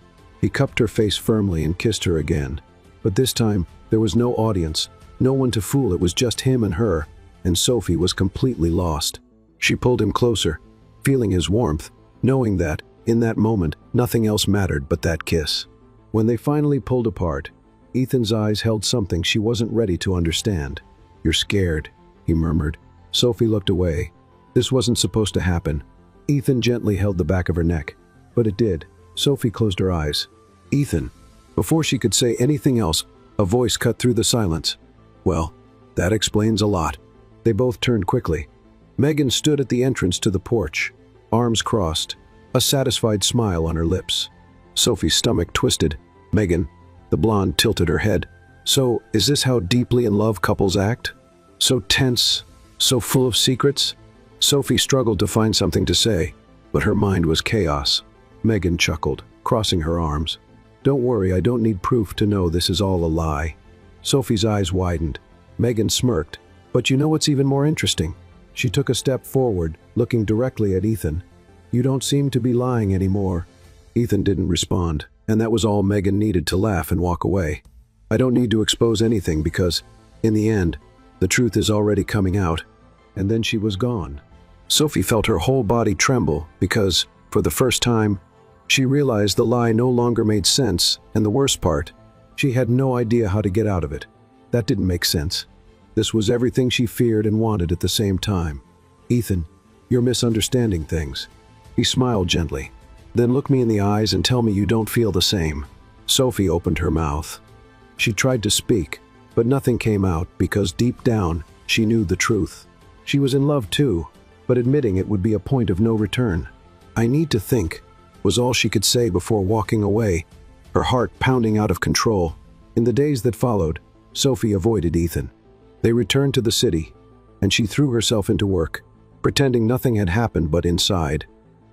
He cupped her face firmly and kissed her again. But this time, there was no audience, no one to fool. It was just him and her, and Sophie was completely lost. She pulled him closer, feeling his warmth, knowing that, in that moment, nothing else mattered but that kiss. When they finally pulled apart, Ethan's eyes held something she wasn't ready to understand. You're scared, he murmured. Sophie looked away. This wasn't supposed to happen. Ethan gently held the back of her neck, but it did. Sophie closed her eyes. Ethan. Before she could say anything else, a voice cut through the silence. Well, that explains a lot. They both turned quickly. Megan stood at the entrance to the porch, arms crossed, a satisfied smile on her lips. Sophie's stomach twisted. Megan, the blonde, tilted her head. So, is this how deeply in love couples act? So tense, so full of secrets? Sophie struggled to find something to say, but her mind was chaos. Megan chuckled, crossing her arms. Don't worry, I don't need proof to know this is all a lie. Sophie's eyes widened. Megan smirked. But you know what's even more interesting? She took a step forward, looking directly at Ethan. You don't seem to be lying anymore. Ethan didn't respond, and that was all Megan needed to laugh and walk away. I don't need to expose anything because, in the end, the truth is already coming out. And then she was gone. Sophie felt her whole body tremble because, for the first time, she realized the lie no longer made sense, and the worst part, she had no idea how to get out of it. That didn't make sense. This was everything she feared and wanted at the same time. Ethan, you're misunderstanding things. He smiled gently. Then look me in the eyes and tell me you don't feel the same. Sophie opened her mouth. She tried to speak, but nothing came out because deep down, she knew the truth. She was in love too, but admitting it would be a point of no return. I need to think, was all she could say before walking away, her heart pounding out of control. In the days that followed, Sophie avoided Ethan. They returned to the city, and she threw herself into work, pretending nothing had happened, but inside,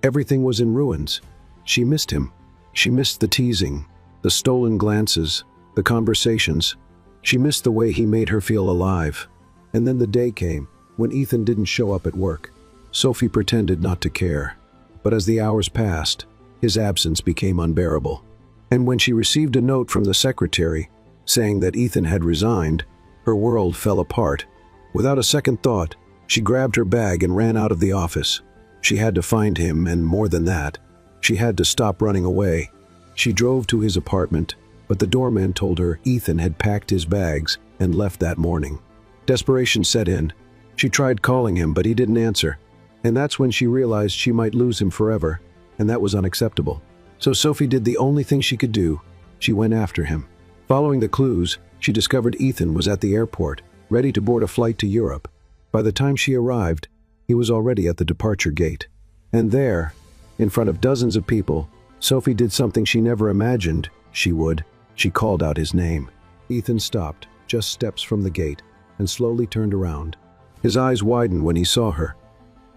everything was in ruins. She missed him. She missed the teasing, the stolen glances, the conversations. She missed the way he made her feel alive. And then the day came, when Ethan didn't show up at work. Sophie pretended not to care. But as the hours passed, his absence became unbearable. And when she received a note from the secretary saying that Ethan had resigned, her world fell apart. Without a second thought, She grabbed her bag and ran out of the office. She had to find him, and more than that, she had to stop running away. She drove to his apartment, but the doorman told her Ethan had packed his bags and left that morning. Desperation set in. She tried calling him, but he didn't answer. And that's when she realized she might lose him forever, and that was unacceptable. So Sophie did the only thing she could do. She went after him. Following the clues, she discovered Ethan was at the airport, ready to board a flight to Europe. By the time she arrived, he was already at the departure gate. And there, in front of dozens of people, Sophie did something she never imagined she would. She called out his name. Ethan stopped, just steps from the gate, and slowly turned around. His eyes widened when he saw her.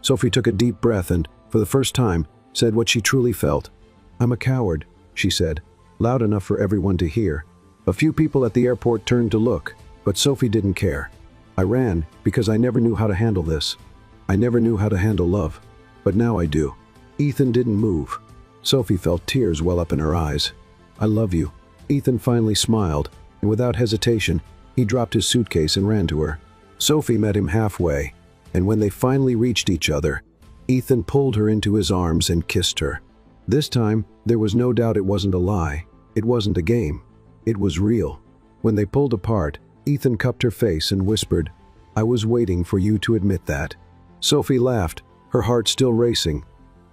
Sophie took a deep breath and, for the first time, said what she truly felt. "I'm a coward," she said, loud enough for everyone to hear. A few people at the airport turned to look, but Sophie didn't care. "I ran because I never knew how to handle this. I never knew how to handle love, but now I do." Ethan didn't move. Sophie felt tears well up in her eyes. "I love you." Ethan finally smiled, and without hesitation, he dropped his suitcase and ran to her. Sophie met him halfway, and when they finally reached each other, Ethan pulled her into his arms and kissed her. This time, there was no doubt it wasn't a lie. It wasn't a game. It was real. When they pulled apart, Ethan cupped her face and whispered, "I was waiting for you to admit that." Sophie laughed, her heart still racing.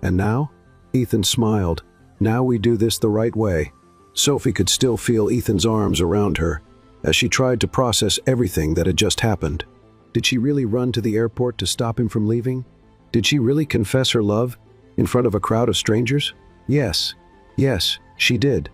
"And now?" Ethan smiled. "Now we do this the right way." Sophie could still feel Ethan's arms around her as she tried to process everything that had just happened. Did she really run to the airport to stop him from leaving? Did she really confess her love in front of a crowd of strangers? Yes, she did.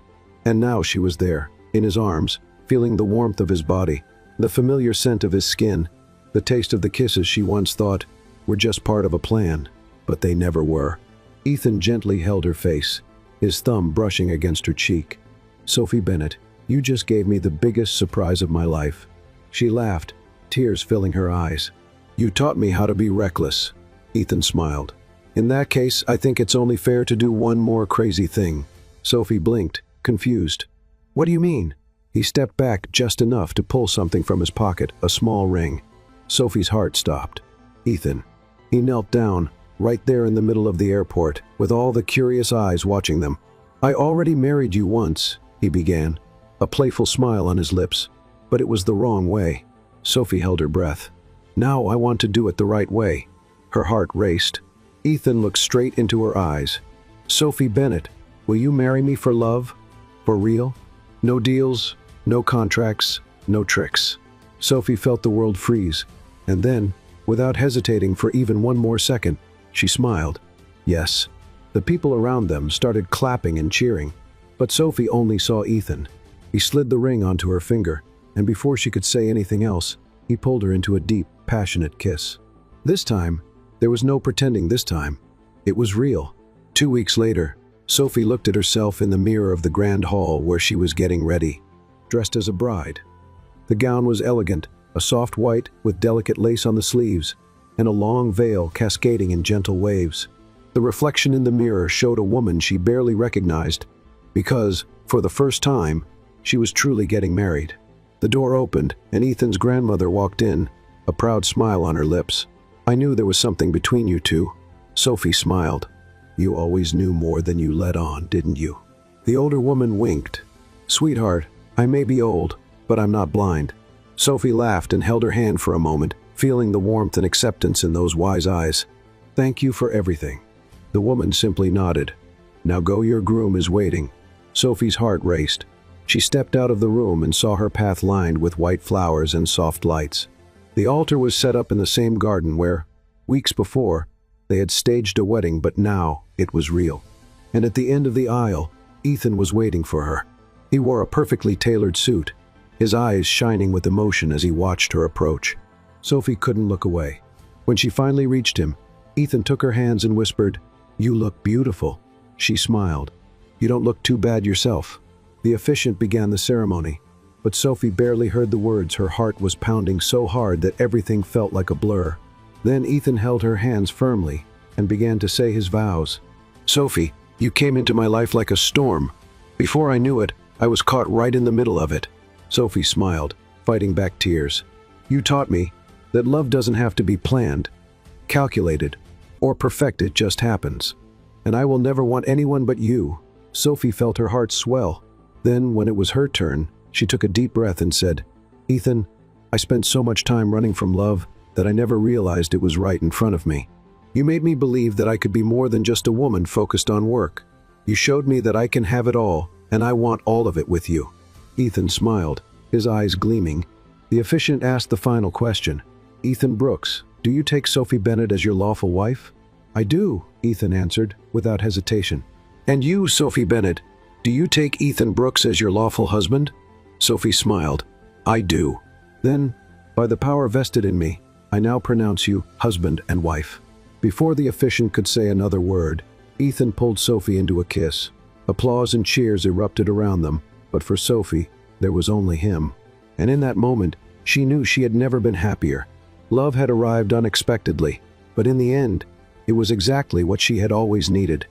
And now she was there, in his arms, feeling the warmth of his body, the familiar scent of his skin, the taste of the kisses she once thought were just part of a plan, but they never were. Ethan gently held her face, his thumb brushing against her cheek. "Sophie Bennett, you just gave me the biggest surprise of my life." She laughed, tears filling her eyes. "You taught me how to be reckless." Ethan smiled. "In that case, I think it's only fair to do one more crazy thing." Sophie blinked, confused. "What do you mean?" He stepped back just enough to pull something from his pocket, a small ring. Sophie's heart stopped. "Ethan." He knelt down, right there in the middle of the airport, with all the curious eyes watching them. "I already married you once," he began, a playful smile on his lips, but it was the wrong way. Sophie held her breath. "Now I want to do it the right way." Her heart raced. Ethan looked straight into her eyes. "Sophie Bennett, will you marry me for love? For real? No deals, no contracts, no tricks." Sophie felt the world freeze, and then, without hesitating for even one more second, she smiled. Yes. The people around them started clapping and cheering, but Sophie only saw Ethan. He slid the ring onto her finger, and before she could say anything else, he pulled her into a deep, passionate kiss. This time, there was no pretending this time. It was real. 2 weeks later, Sophie looked at herself in the mirror of the grand hall where she was getting ready, dressed as a bride. The gown was elegant, a soft white with delicate lace on the sleeves, and a long veil cascading in gentle waves. The reflection in the mirror showed a woman she barely recognized, because, for the first time, she was truly getting married. The door opened, and Ethan's grandmother walked in, a proud smile on her lips. "I knew there was something between you two." Sophie smiled. "You always knew more than you let on, didn't you?" The older woman winked. "Sweetheart, I may be old, but I'm not blind." Sophie laughed and held her hand for a moment, feeling the warmth and acceptance in those wise eyes. "Thank you for everything." The woman simply nodded. "Now go, your groom is waiting." Sophie's heart raced. She stepped out of the room and saw her path lined with white flowers and soft lights. The altar was set up in the same garden where, weeks before, they had staged a wedding, but now it was real. And at the end of the aisle, Ethan was waiting for her. He wore a perfectly tailored suit, his eyes shining with emotion as he watched her approach. Sophie couldn't look away. When she finally reached him, Ethan took her hands and whispered, "You look beautiful." She smiled. "You don't look too bad yourself." The officiant began the ceremony, but Sophie barely heard the words. Her heart was pounding so hard that everything felt like a blur. Then Ethan held her hands firmly and began to say his vows. "Sophie, you came into my life like a storm. Before I knew it, I was caught right in the middle of it." Sophie smiled, fighting back tears. "You taught me that love doesn't have to be planned, calculated, or perfect, it just happens. And I will never want anyone but you." Sophie felt her heart swell. Then, when it was her turn, she took a deep breath and said, "Ethan, I spent so much time running from love that I never realized it was right in front of me. You made me believe that I could be more than just a woman focused on work. You showed me that I can have it all, and I want all of it with you." Ethan smiled, his eyes gleaming. The officiant asked the final question. "Ethan Brooks, do you take Sophie Bennett as your lawful wife?" "I do," Ethan answered, without hesitation. "And you, Sophie Bennett, do you take Ethan Brooks as your lawful husband?" Sophie smiled. "I do." "Then, by the power vested in me, I now pronounce you husband and wife." Before the officiant could say another word, Ethan pulled Sophie into a kiss. Applause and cheers erupted around them, but for Sophie, there was only him. And in that moment, she knew she had never been happier. Love had arrived unexpectedly, but in the end, it was exactly what she had always needed.